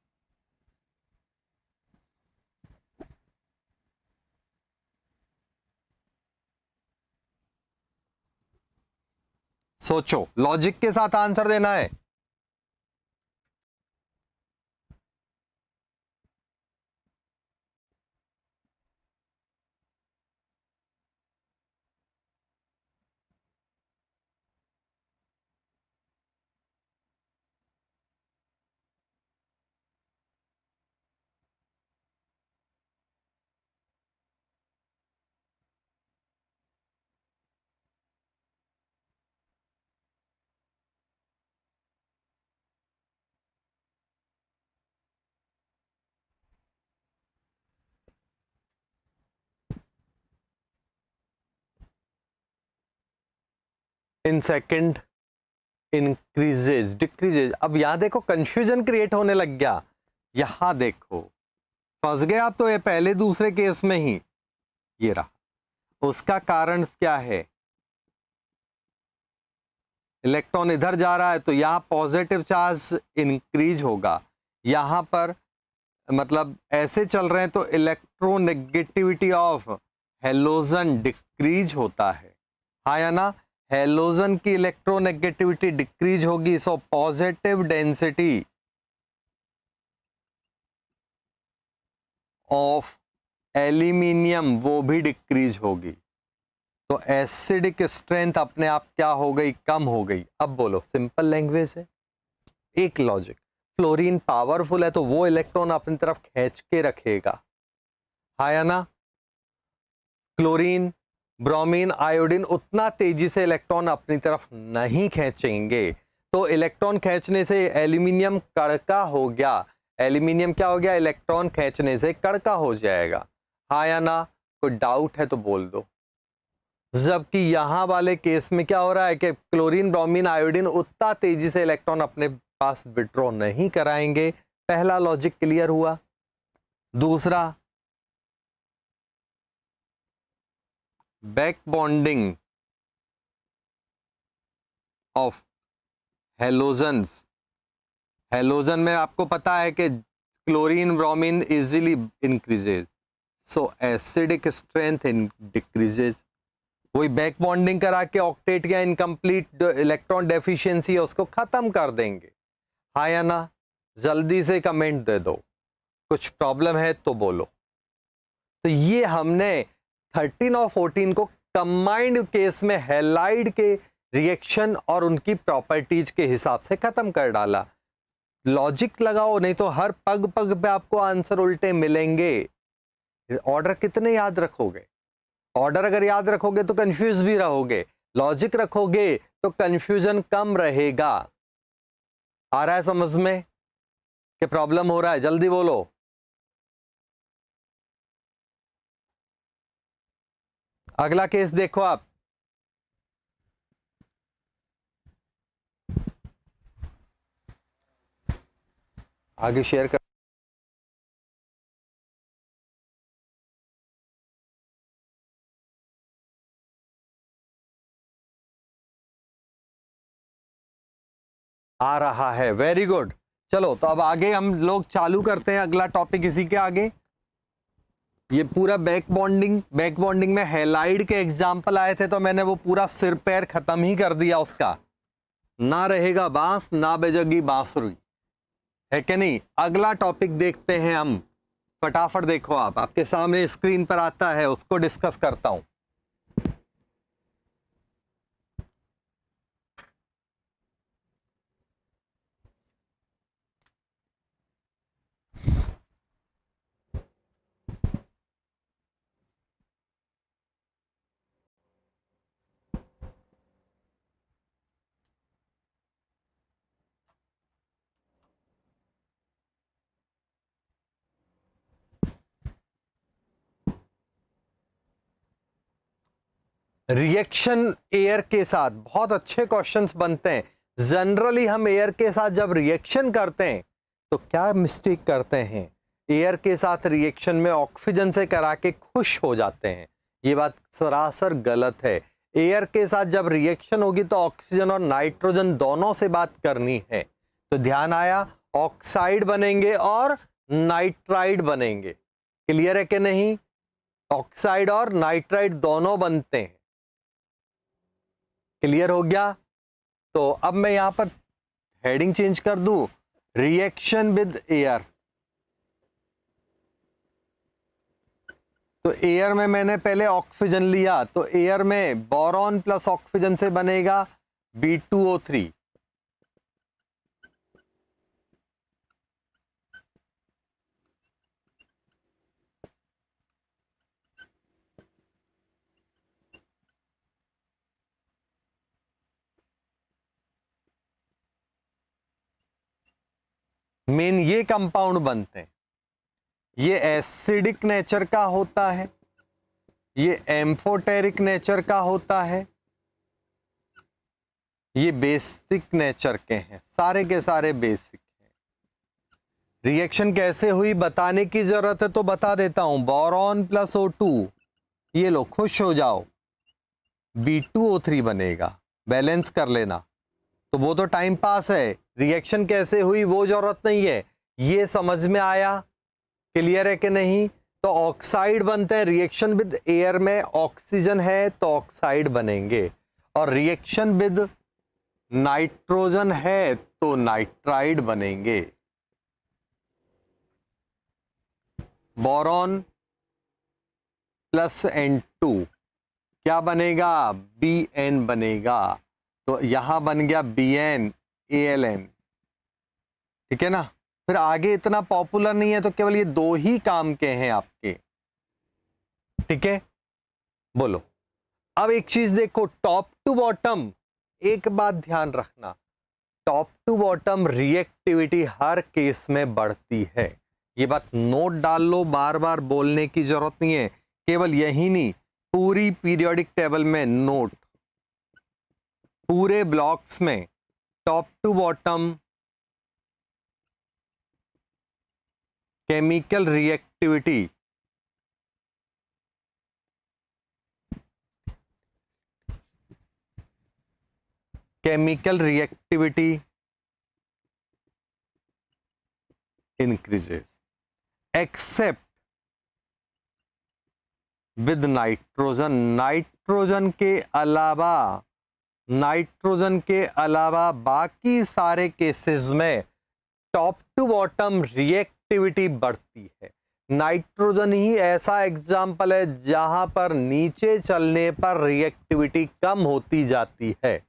सोचो, लॉजिक के साथ आंसर देना है। In second increases decreases. अब यहां देखो कंफ्यूजन क्रिएट होने लग गया, यहां देखो फंस गए आप तो ये पहले दूसरे केस में ही ये रहा। उसका कारण क्या है, इलेक्ट्रॉन इधर जा रहा है तो यहां पॉजिटिव चार्ज इंक्रीज होगा, यहां पर मतलब ऐसे चल रहे हैं तो इलेक्ट्रोनेगेटिविटी ऑफ हेलोजन डिक्रीज होता है, हाँ या ना। हेलोजन की इलेक्ट्रोनेगेटिविटी डिक्रीज होगी, so positive density of aluminium वो भी डिक्रीज होगी, तो एसिडिक स्ट्रेंथ अपने आप क्या हो गई, कम हो गई। अब बोलो, सिंपल लैंग्वेज है, एक लॉजिक। फ्लोरीन पावरफुल है तो वो इलेक्ट्रॉन अपनी तरफ खींच के रखेगा, हाँ या ना। क्लोरीन, ब्रोमीन, आयोडीन उतना तेजी से इलेक्ट्रॉन अपनी तरफ नहीं खींचेंगे, तो इलेक्ट्रॉन खींचने से एल्यूमिनियम कड़का हो गया। एल्यूमिनियम क्या हो गया, इलेक्ट्रॉन खींचने से कड़का हो जाएगा, हाँ या ना। कोई डाउट है तो बोल दो। जबकि यहां वाले केस में क्या हो रहा है कि क्लोरीन, ब्रोमीन, आयोडीन उतना तेजी से इलेक्ट्रॉन अपने पास विड्रॉ नहीं कराएंगे। पहला लॉजिक क्लियर हुआ। दूसरा, back bonding of halogens. Halogen में आपको पता है कि chlorine, bromine easily increases, so acidic strength decreases. वही बैक बॉन्डिंग करा के ऑक्टेट या इनकम्प्लीट इलेक्ट्रॉन डेफिशिएंसी है उसको खत्म कर देंगे, हाँ या ना। जल्दी से कमेंट दे दो, कुछ प्रॉब्लम है तो बोलो। तो ये हमने 13 और 14 को कंबाइंड केस में हैलाइड के रिएक्शन और उनकी प्रॉपर्टीज के हिसाब से खत्म कर डाला। लॉजिक लगाओ, नहीं तो हर पग पग पे आपको आंसर उल्टे मिलेंगे। ऑर्डर कितने याद रखोगे, ऑर्डर अगर याद रखोगे तो कंफ्यूज भी रहोगे, लॉजिक रखोगे तो कंफ्यूजन कम रहेगा। आ रहा है समझ में कि प्रॉब्लम हो रहा है, जल्दी बोलो। अगला केस देखो आप, आगे शेयर कर। आ रहा है, वेरी गुड। चलो तो अब आगे हम लोग चालू करते हैं अगला टॉपिक इसी के आगे। ये पूरा बैक बॉन्डिंग में हैलाइड के एग्जाम्पल आए थे तो मैंने वो पूरा सिर पैर खत्म ही कर दिया उसका, ना रहेगा बांस ना बजेगी बांसुरी, है कि नहीं। अगला टॉपिक देखते हैं हम, फटाफट देखो आप, आपके सामने स्क्रीन पर आता है, उसको डिस्कस करता हूं। रिएक्शन एयर के साथ बहुत अच्छे क्वेश्चंस बनते हैं। जनरली हम एयर के साथ जब रिएक्शन करते हैं तो क्या मिस्टेक करते हैं, एयर के साथ रिएक्शन में ऑक्सीजन से करा के खुश हो जाते हैं। ये बात सरासर गलत है। एयर के साथ जब रिएक्शन होगी तो ऑक्सीजन और नाइट्रोजन दोनों से बात करनी है। तो ध्यान आया, ऑक्साइड बनेंगे और नाइट्राइड बनेंगे। क्लियर है कि नहीं, ऑक्साइड और नाइट्राइड दोनों बनते हैं। क्लियर हो गया। तो अब मैं यहां पर हेडिंग चेंज कर दूं, रिएक्शन विद एयर। तो एयर में मैंने पहले ऑक्सीजन लिया, तो एयर में बोरॉन प्लस ऑक्सीजन से बनेगा B2O3। मेन ये कंपाउंड बनते हैं, ये एसिडिक नेचर का होता है, ये एम्फोटेरिक नेचर का होता है, ये बेसिक नेचर के हैं, सारे के सारे बेसिक हैं। रिएक्शन कैसे हुई बताने की जरूरत है तो बता देता हूं। बोरॉन प्लस O2, ये लो खुश हो जाओ, B2O3 बनेगा, बैलेंस कर लेना। तो वो तो टाइम पास है, रिएक्शन कैसे हुई वो जरूरत नहीं है। ये समझ में आया? क्लियर है कि नहीं? तो ऑक्साइड बनते हैं, रिएक्शन विद एयर में ऑक्सीजन है तो ऑक्साइड बनेंगे, और रिएक्शन विद नाइट्रोजन है तो नाइट्राइड बनेंगे। बोरॉन प्लस N2 क्या बनेगा? Bn बनेगा। तो यहां बन गया BnAlN, ठीक है ना। फिर आगे इतना पॉपुलर नहीं है तो केवल ये दो ही काम के हैं आपके, ठीक है। बोलो अब एक चीज देखो, टॉप टू बॉटम एक बात ध्यान रखना, टॉप टू बॉटम रिएक्टिविटी हर केस में बढ़ती है। ये बात नोट डाल लो, बार बार बोलने की जरूरत नहीं है, केवल यही नहीं पूरी पीरियोडिक टेबल में नोट, पूरे ब्लॉक्स में top to bottom chemical reactivity increases except with nitrogen. Nitrogen के अलावा बाकी सारे केसेस में टॉप टू बॉटम रिएक्टिविटी बढ़ती है। नाइट्रोजन ही ऐसा एग्जाम्पल है जहां पर नीचे चलने पर रिएक्टिविटी कम होती जाती है।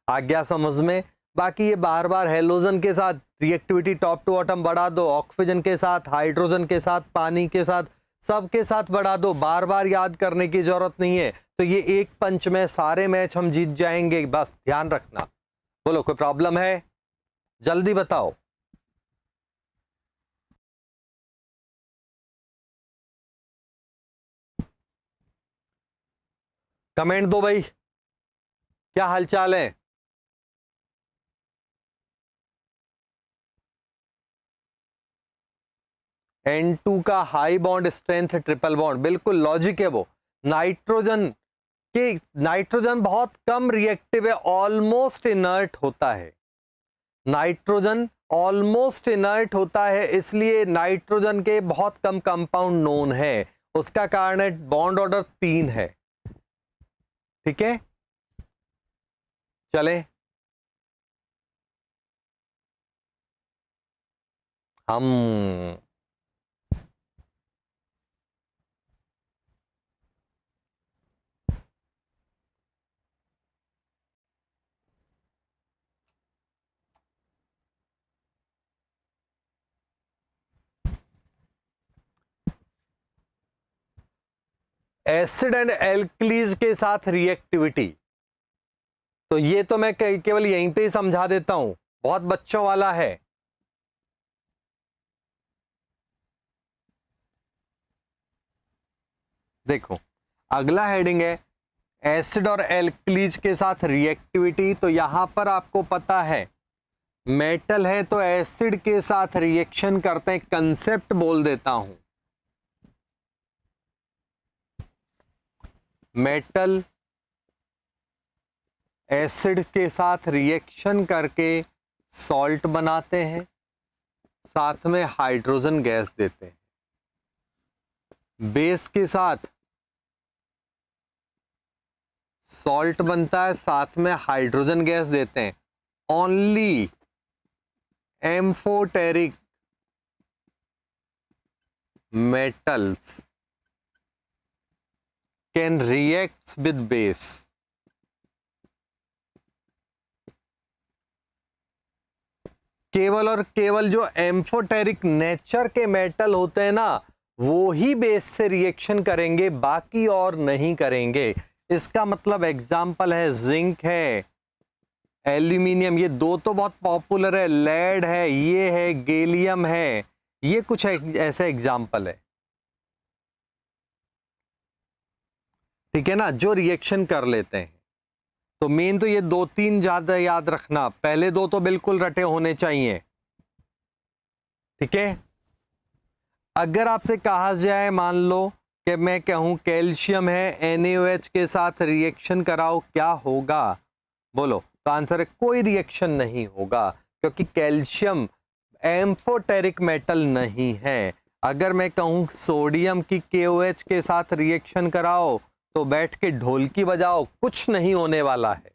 आ गया समझ में? बाकी ये बार बार हेलोजन के साथ रिएक्टिविटी टॉप टू बॉटम बढ़ा दो, ऑक्सीजन के साथ, हाइड्रोजन के साथ, पानी के साथ, सबके साथ बढ़ा दो, बार बार याद करने की जरूरत नहीं है। तो ये एक पंच में सारे मैच हम जीत जाएंगे, बस ध्यान रखना। बोलो कोई प्रॉब्लम है? जल्दी बताओ। कमेंट दो भाई, क्या हालचाल है? N2 का high bond strength triple bond, बिल्कुल लॉजिक है वो। नाइट्रोजन बहुत कम रिएक्टिव है, ऑलमोस्ट इनर्ट होता है। नाइट्रोजन ऑलमोस्ट इनर्ट होता है, इसलिए नाइट्रोजन के बहुत कम कंपाउंड नोन है। उसका कारण है बॉन्ड ऑर्डर 3 है, ठीक है। चले हम एसिड एंड एल्कलीज के साथ रिएक्टिविटी, तो ये तो मैं केवल यहीं पे ही समझा देता हूं, बहुत बच्चों वाला है। देखो अगला हेडिंग है एसिड और एल्कलीज के साथ रिएक्टिविटी। तो यहां पर आपको पता है मेटल है तो एसिड के साथ रिएक्शन करते हैं, कंसेप्ट बोल देता हूं। मेटल एसिड के साथ रिएक्शन करके सॉल्ट बनाते हैं, साथ में हाइड्रोजन गैस देते हैं। बेस के साथ सॉल्ट बनता है, साथ में हाइड्रोजन गैस देते हैं। Only amphoteric metals can react with base. केवल और केवल जो एम्फोटेरिक नेचर के मेटल होते हैं ना, वो ही बेस से रिएक्शन करेंगे, बाकी और नहीं करेंगे। इसका मतलब एग्जाम्पल है जिंक है, एल्यूमिनियम, ये दो तो बहुत पॉपुलर है, लेड है, ये है गैलियम है, ये कुछ ऐसे एग्जाम्पल है, ठीक है ना, जो रिएक्शन कर लेते हैं। तो मेन तो ये 2-3 ज्यादा याद रखना, पहले 2 तो बिल्कुल रटे होने चाहिए, ठीक है। अगर आपसे कहा जाए, मान लो कि मैं कहूं कैल्शियम है, NaOH के साथ रिएक्शन कराओ, क्या होगा? बोलो। तो आंसर है कोई रिएक्शन नहीं होगा, क्योंकि कैल्शियम एम्फोटेरिक मेटल नहीं है। अगर मैं कहूं सोडियम की KOH के साथ रिएक्शन कराओ, तो बैठ के ढोलकी बजाओ, कुछ नहीं होने वाला है,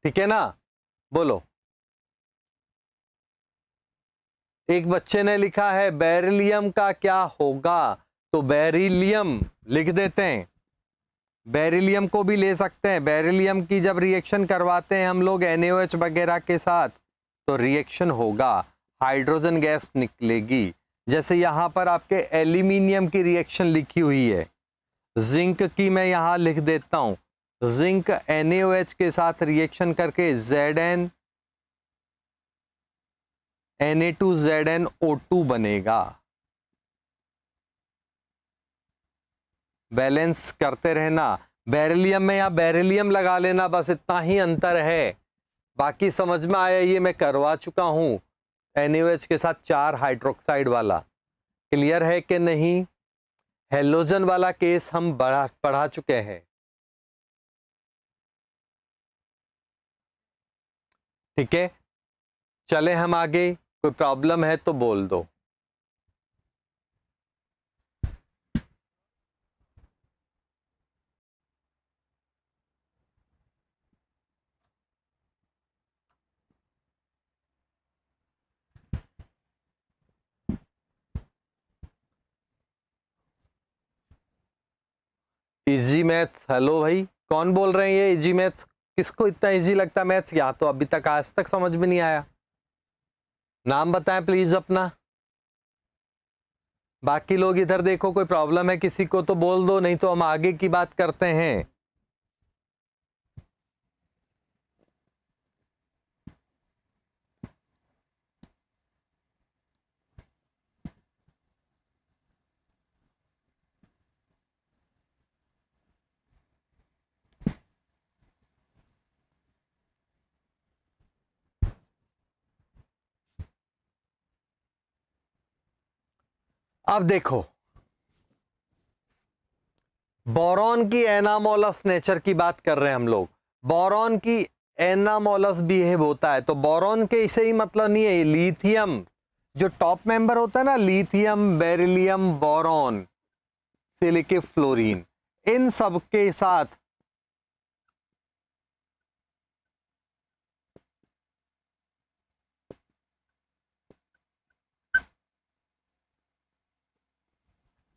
ठीक है ना? बोलो। एक बच्चे ने लिखा है बेरिलियम का क्या होगा, तो बेरिलियम लिख देते हैं, बेरिलियम को भी ले सकते हैं। बेरिलियम की जब रिएक्शन करवाते हैं हम लोग NaOH वगैरह के साथ, तो रिएक्शन होगा, हाइड्रोजन गैस निकलेगी। जैसे यहां पर आपके एल्यूमिनियम की रिएक्शन लिखी हुई है, जिंक की मैं यहां लिख देता हूं, जिंक NaOH के साथ रिएक्शन करके Zn Na2ZnO2 बनेगा। बैलेंस करते रहना। बेरिलियम में या बेरिलियम लगा लेना, बस इतना ही अंतर है, बाकी समझ में आया। ये मैं करवा चुका हूं NaOH के साथ 4 हाइड्रोक्साइड वाला, क्लियर है कि नहीं? हेलोजन वाला केस हम पढ़ा चुके हैं, ठीक है। चले हम आगे, कोई प्रॉब्लम है तो बोल दो। इजी मैथ्स, हेलो भाई, कौन बोल रहे हैं ये इजी मैथ्स? किसको इतना इजी लगता है मैथ्स? या तो अभी तक आज तक समझ में नहीं आया। नाम बताएं प्लीज अपना। बाकी लोग इधर देखो, कोई प्रॉब्लम है किसी को तो बोल दो, नहीं तो हम आगे की बात करते हैं। अब देखो, बोरॉन की एनामोलस नेचर की बात कर रहे हैं हम लोग। बोरॉन की एनामोलस बिहेव होता है, तो बोरॉन के इसे ही मतलब नहीं है। लिथियम जो टॉप मेंबर होता है ना, लिथियम, बेरिलियम, बोरॉन से लेके फ्लोरीन, इन सब के साथ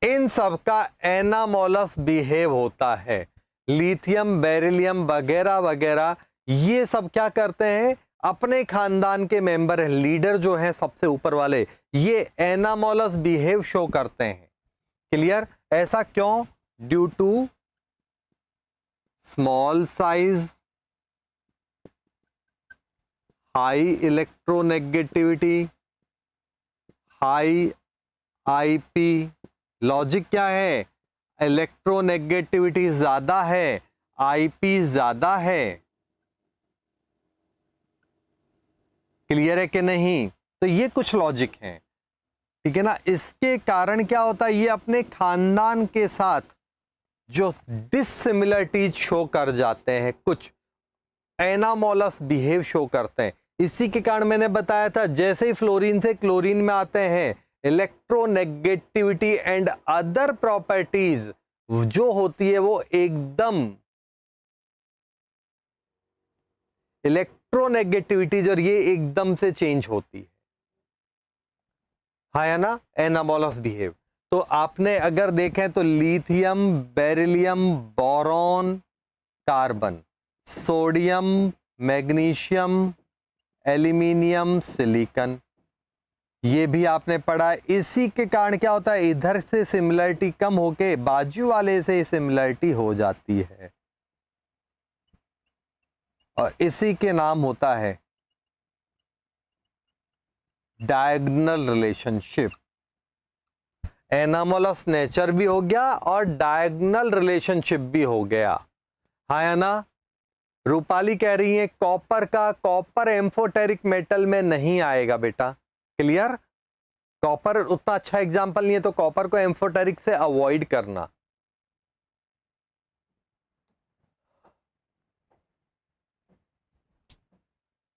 इन सब का एनामोलस बिहेव होता है। लिथियम, बेरिलियम वगैरह वगैरह, ये सब क्या करते हैं? अपने खानदान के मेंबर हैं, लीडर जो हैं सबसे ऊपर वाले, ये एनामोलस बिहेव शो करते हैं। क्लियर? ऐसा क्यों? Due to small size, high electronegativity, high IP. Logic क्या है? इलेक्ट्रोनेगेटिविटी ज्यादा है, आईपी ज्यादा है। क्लियर है कि नहीं? तो ये कुछ लॉजिक है, ठीक है ना। इसके कारण क्या होता है, ये अपने खानदान के साथ जो डिसिमिलरिटीज शो कर जाते हैं, कुछ एनामोलस बिहेव शो करते हैं। इसी के कारण मैंने बताया था, जैसे ही फ्लोरीन से क्लोरीन में आते हैं, इलेक्ट्रोनेगेटिविटी एंड अदर प्रॉपर्टीज जो होती है वो एकदम, इलेक्ट्रोनेगेटिविटी और ये एकदम से चेंज होती है, हाँ या ना? Anomalous behave. तो आपने अगर देखें तो lithium, beryllium, boron, carbon, sodium, magnesium, aluminium, silicon, ये भी आपने पढ़ा। इसी के कारण क्या होता है, इधर से सिमिलरिटी कम होके बाजू वाले से सिमिलरिटी हो जाती है, और इसी के नाम होता है डायगोनल रिलेशनशिप। एनामोलस नेचर भी हो गया और डायगोनल रिलेशनशिप भी हो गया, हाँ या ना? रूपाली कह रही है कॉपर का, कॉपर एम्फोटेरिक मेटल में नहीं आएगा बेटा। क्लियर? कॉपर उतना अच्छा एग्जांपल नहीं है, तो कॉपर को एम्फोटेरिक से अवॉइड करना।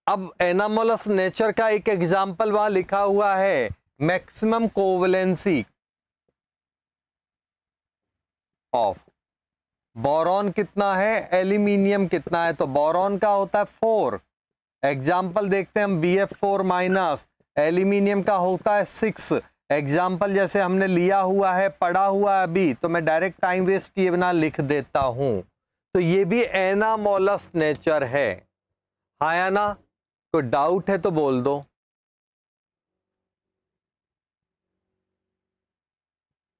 अब एनामोलस नेचर का एक एग्जांपल वहां लिखा हुआ है, मैक्सिमम कोवलेंसी ऑफ बोरॉन कितना है, एल्यूमिनियम कितना है, तो बोरॉन का होता है 4। एग्जाम्पल देखते हैं हम, BF4 माइनस, एल्यूमिनियम का होता है 6। एग्जाम्पल जैसे हमने लिया हुआ है, पढ़ा हुआ है अभी, तो मैं डायरेक्ट टाइम वेस्ट किए बिना लिख देता हूं। तो ये भी एनामोलस नेचर है। हाँ या ना? कोई डाउट है तो बोल दो।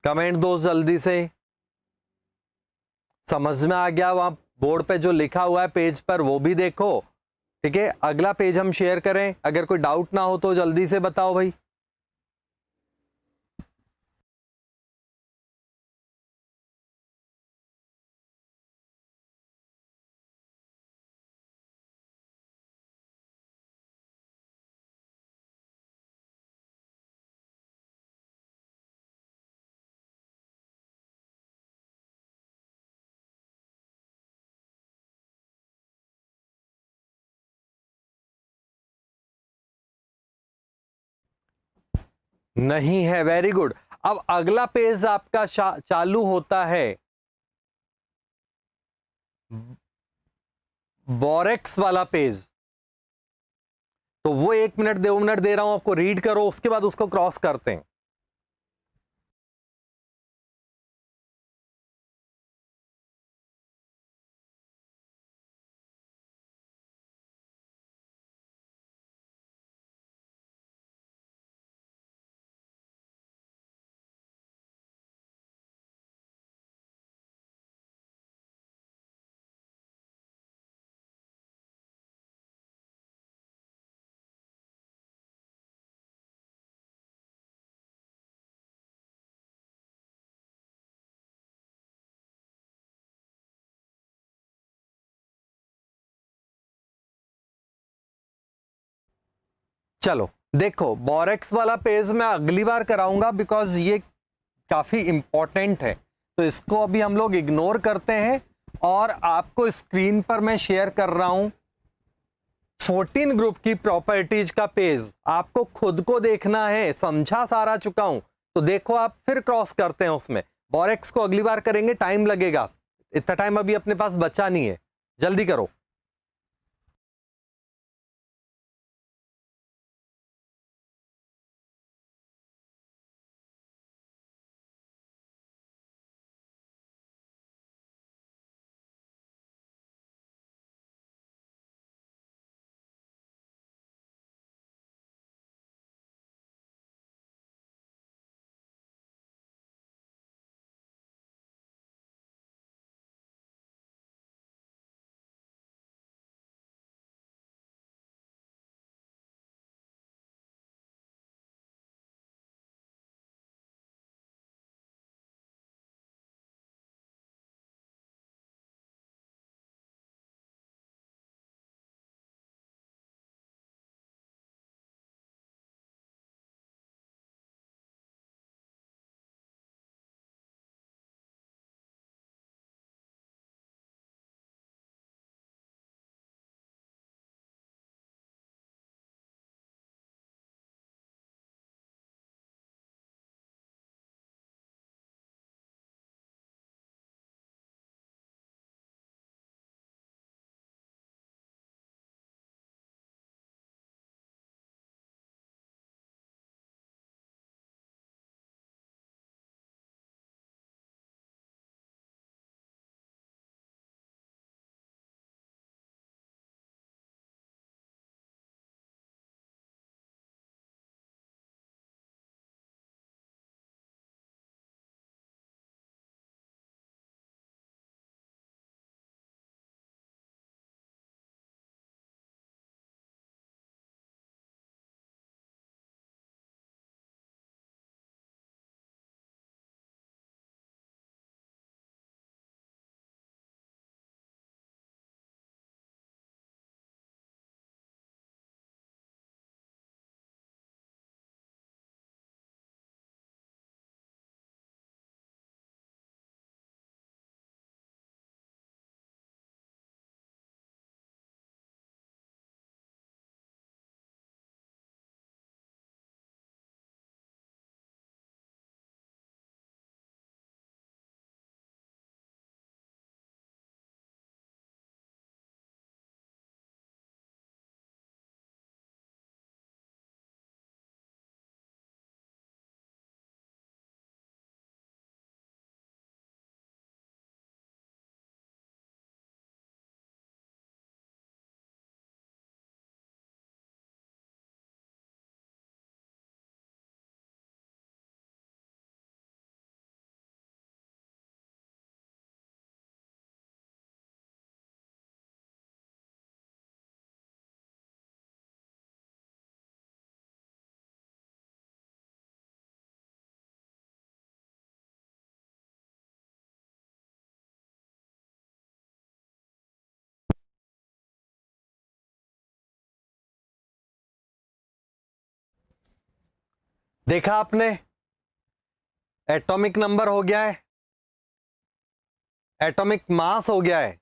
कमेंट दो जल्दी से। समझ में आ गया? वहां बोर्ड पे जो लिखा हुआ है पेज पर वो भी देखो। ठीक है, अगला पेज हम शेयर करें, अगर कोई डाउट ना हो तो जल्दी से बताओ भाई। नहीं है, वेरी गुड। अब अगला पेज आपका चालू होता है बोरेक्स वाला पेज। तो वो 1 मिनट 2 मिनट दे रहा हूं आपको, रीड करो, उसके बाद उसको क्रॉस करते हैं। चलो देखो, बोरेक्स वाला पेज मैं अगली बार कराऊंगा, बिकॉज ये काफी इंपॉर्टेंट है। तो इसको अभी हम लोग इग्नोर करते हैं, और आपको स्क्रीन पर मैं शेयर कर रहा हूं 14 ग्रुप की प्रॉपर्टीज का पेज। आपको खुद को देखना है, समझा सारा चुका हूं, तो देखो आप फिर क्रॉस करते हैं उसमें। बोरेक्स को अगली बार करेंगे, टाइम लगेगा, इतना टाइम अभी अपने पास बचा नहीं है, जल्दी करो। देखा आपने, एटॉमिक नंबर हो गया है, एटॉमिक मास हो गया है,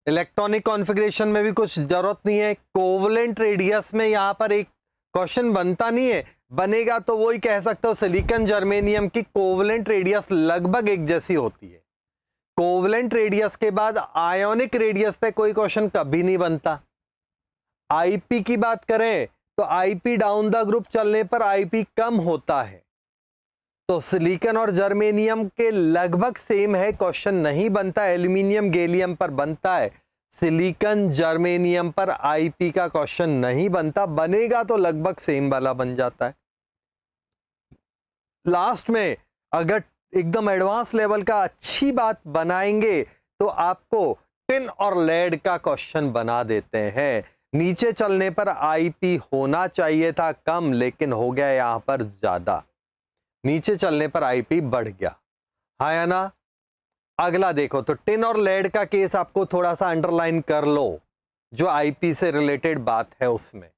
इलेक्ट्रॉनिक कॉन्फ़िगरेशन में भी कुछ जरूरत नहीं है। कोवलेंट रेडियस में यहां पर एक क्वेश्चन बनता नहीं है, बनेगा तो वही कह सकते हो सिलिकॉन जर्मेनियम की कोवलेंट रेडियस लगभग एक जैसी होती है। कोवलेंट रेडियस के बाद आयोनिक रेडियस पे कोई क्वेश्चन कभी नहीं बनता। आईपी की बात करें तो आईपी डाउन द ग्रुप चलने पर आईपी कम होता है, तो सिलिकॉन और जर्मेनियम के लगभग सेम है, क्वेश्चन नहीं बनता। एल्यूमिनियम गैलियम पर बनता है, सिलिकॉन जर्मेनियम पर आईपी का क्वेश्चन नहीं बनता, बनेगा तो लगभग सेम वाला बन जाता है। लास्ट में अगर एकदम एडवांस लेवल का अच्छी बात बनाएंगे तो आपको टिन और लेड का क्वेश्चन बना देते हैं। नीचे चलने पर आईपी होना चाहिए था कम, लेकिन हो गया यहां पर ज्यादा। नीचे चलने पर आईपी बढ़ गया, हाँ या ना। अगला देखो तो टिन और लेड का केस आपको थोड़ा सा अंडरलाइन कर लो, जो आईपी से रिलेटेड बात है उसमें।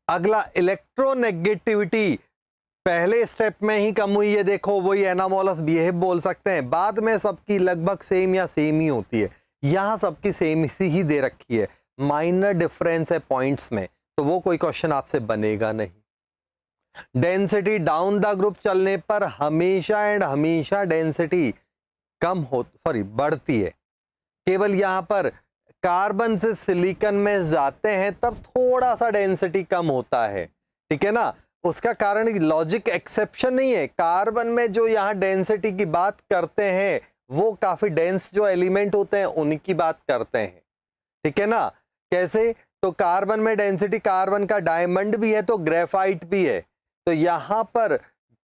अगला इलेक्ट्रोनेगेटिविटी पहले स्टेप में ही कम हुई है, देखो वही एनामोलस बिहेव बोल सकते हैं, बाद में सबकी लगभग सेम या सेम ही होती है। यहां सबकी सेम सी ही दे रखी है, माइनर डिफरेंस है पॉइंट्स में, तो वो कोई क्वेश्चन आपसे बनेगा नहीं। डेंसिटी डाउन द ग्रुप चलने पर हमेशा एंड हमेशा डेंसिटी कम हो सॉरी बढ़ती है। केवल यहां पर कार्बन से सिलिकॉन में जाते हैं तब थोड़ा सा डेंसिटी कम होता है, ठीक है ना। उसका कारण लॉजिक एक्सेप्शन नहीं है, कार्बन में जो यहां डेंसिटी की बात करते हैं वो काफी डेंस जो एलिमेंट होते हैं उनकी बात करते हैं, ठीक है ना। कैसे, तो कार्बन में डेंसिटी, कार्बन का डायमंड भी है तो ग्रेफाइट भी है, तो यहां पर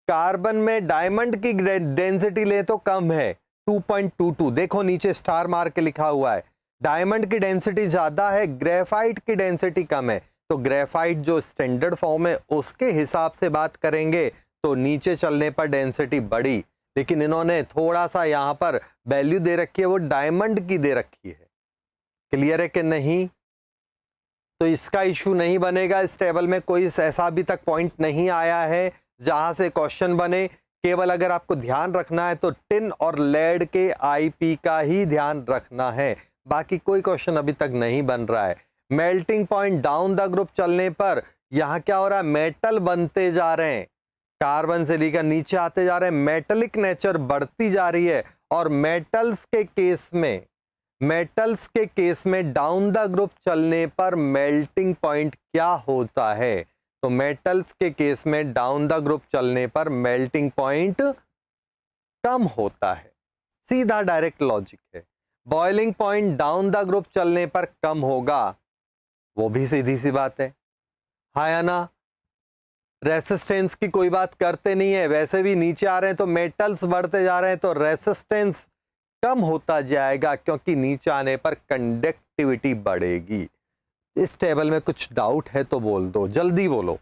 कार्बन में डायमंड की डेंसिटी ले तो कम है 2.22, देखो नीचे स्टार मार्क के लिखा हुआ है। डायमंड की डेंसिटी ज्यादा है, ग्रेफाइट की डेंसिटी कम है, तो ग्रेफाइट जो स्टैंडर्ड फॉर्म है उसके हिसाब से बात करेंगे तो नीचे चलने पर डेंसिटी बढ़ी, लेकिन इन्होंने थोड़ा सा यहां पर वैल्यू दे रखी है, वो डायमंड की दे रखी है। क्लियर है कि नहीं, तो इसका इशू नहीं बनेगा। इस टेबल में कोई ऐसा अभी तक पॉइंट नहीं आया है जहां से क्वेश्चन बने। केवल अगर आपको ध्यान रखना है तो टिन और लेड के आईपी का ही ध्यान रखना है, बाकी कोई क्वेश्चन अभी तक नहीं बन रहा है। Melting point down the group चलने पर यहां क्या हो रहा है, मेटल बनते जा रहे हैं, कार्बन से लेकर नीचे आते जा रहे हैं, मेटलिक नेचर बढ़ती जा रही है। और मेटल्स के केस में डाउन द ग्रुप चलने पर मेल्टिंग पॉइंट क्या होता है, तो मेटल्स के केस में डाउन द ग्रुप चलने पर मेल्टिंग पॉइंट कम होता है, सीधा डायरेक्ट लॉजिक है। Boiling point down the group चलने पर कम होगा, वो भी सीधी सी बात है, हाँ या ना। रेसिस्टेंस की कोई बात करते नहीं है, वैसे भी नीचे आ रहे हैं तो मेटल्स बढ़ते जा रहे हैं तो रेसिस्टेंस कम होता जाएगा, क्योंकि नीचे आने पर कंडक्टिविटी बढ़ेगी। इस टेबल में कुछ डाउट है तो बोल दो, जल्दी बोलो।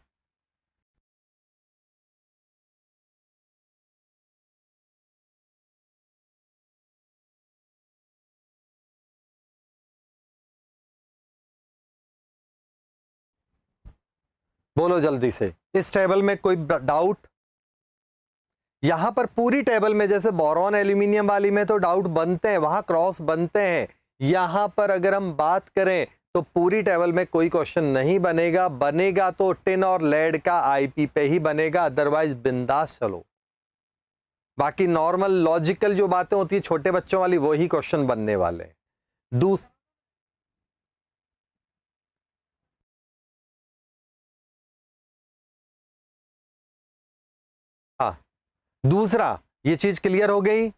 बोलो जल्दी से, इस टेबल में कोई डाउट। यहां पर पूरी टेबल में जैसे बोरॉन एल्यूमिनियम वाली में तो डाउट बनते हैं, वहां क्रॉस बनते हैं। यहां पर अगर हम बात करें तो पूरी टेबल में कोई क्वेश्चन नहीं बनेगा, बनेगा तो टिन और लेड का आईपी पे ही बनेगा, अदरवाइज बिंदास चलो। बाकी नॉर्मल लॉजिकल जो बातें होती है छोटे बच्चों वाली, वही क्वेश्चन बनने वाले हैं। दूस हाँ, दूसरा ये चीज क्लियर हो गई।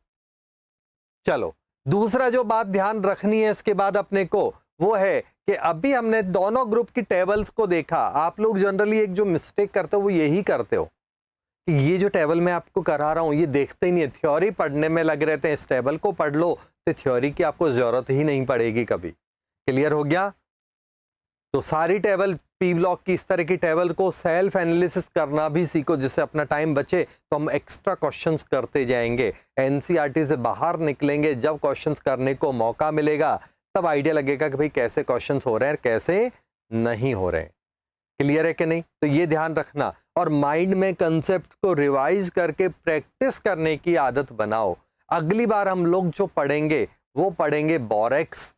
चलो दूसरा जो बात ध्यान रखनी है इसके बाद अपने को, वो है कि अभी हमने दोनों ग्रुप की टेबल्स को देखा। आप लोग जनरली एक जो मिस्टेक करते हो वो यही करते हो कि ये जो टेबल मैं आपको करा रहा हूं ये देखते ही नहीं है, थ्योरी पढ़ने में लग रहते हैं। इस टेबल को पढ़ लो तो थ्योरी की आपको जरूरत ही नहीं पड़ेगी कभी। क्लियर हो गया। तो सारी टेबल पी ब्लॉक की इस तरह की टेबल को सेल्फ एनालिसिस करना भी सीखो, जिससे अपना टाइम बचे तो हम एक्स्ट्रा क्वेश्चंस करते जाएंगे। एनसीईआरटी से बाहर निकलेंगे, जब क्वेश्चंस करने को मौका मिलेगा तब आइडिया लगेगा कि भाई कैसे क्वेश्चंस हो रहे हैं कैसे नहीं हो रहे हैं। क्लियर है कि नहीं? तो ये ध्यान रखना और माइंड में कंसेप्ट को रिवाइज करके प्रैक्टिस करने की आदत बनाओ। अगली बार हम लोग जो पढ़ेंगे वो पढ़ेंगे बोरेक्स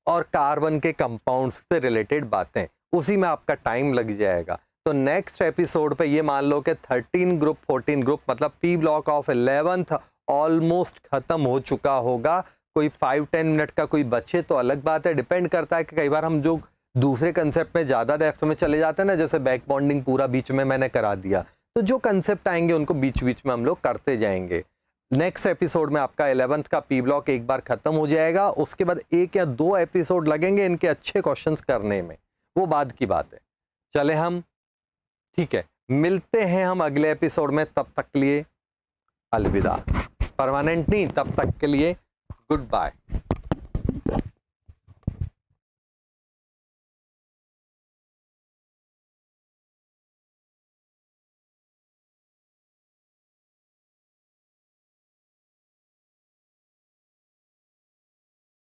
और कार्बन के कंपाउंड्स से रिलेटेड बातें, उसी में आपका टाइम लग जाएगा। तो नेक्स्ट एपिसोड पे ये मान लो कि 13 ग्रुप 14 ग्रुप मतलब P block of 11th almost खत्म हो चुका होगा। कोई 5-10 मिनट का कोई बचे तो अलग बात है, डिपेंड करता है कि कई बार हम जो दूसरे कंसेप्ट में ज़्यादा डेप्थ में चले जाते हैं ना, जैसे बैक बॉन्डिंग पूरा बीच में मैंने करा दिया, तो जो कंसेप्ट आएंगे उनको बीच बीच में हम लोग करते जाएंगे। नेक्स्ट एपिसोड में आपका 11th का पी ब्लॉक एक बार खत्म हो जाएगा, उसके बाद 1 या 2 एपिसोड लगेंगे इनके अच्छे क्वेश्चंस करने में, वो बाद की बात है। चले हम, ठीक है, मिलते हैं हम अगले एपिसोड में, तब तक के लिए अलविदा। परमानेंट नहीं, तब तक के लिए गुड बाय।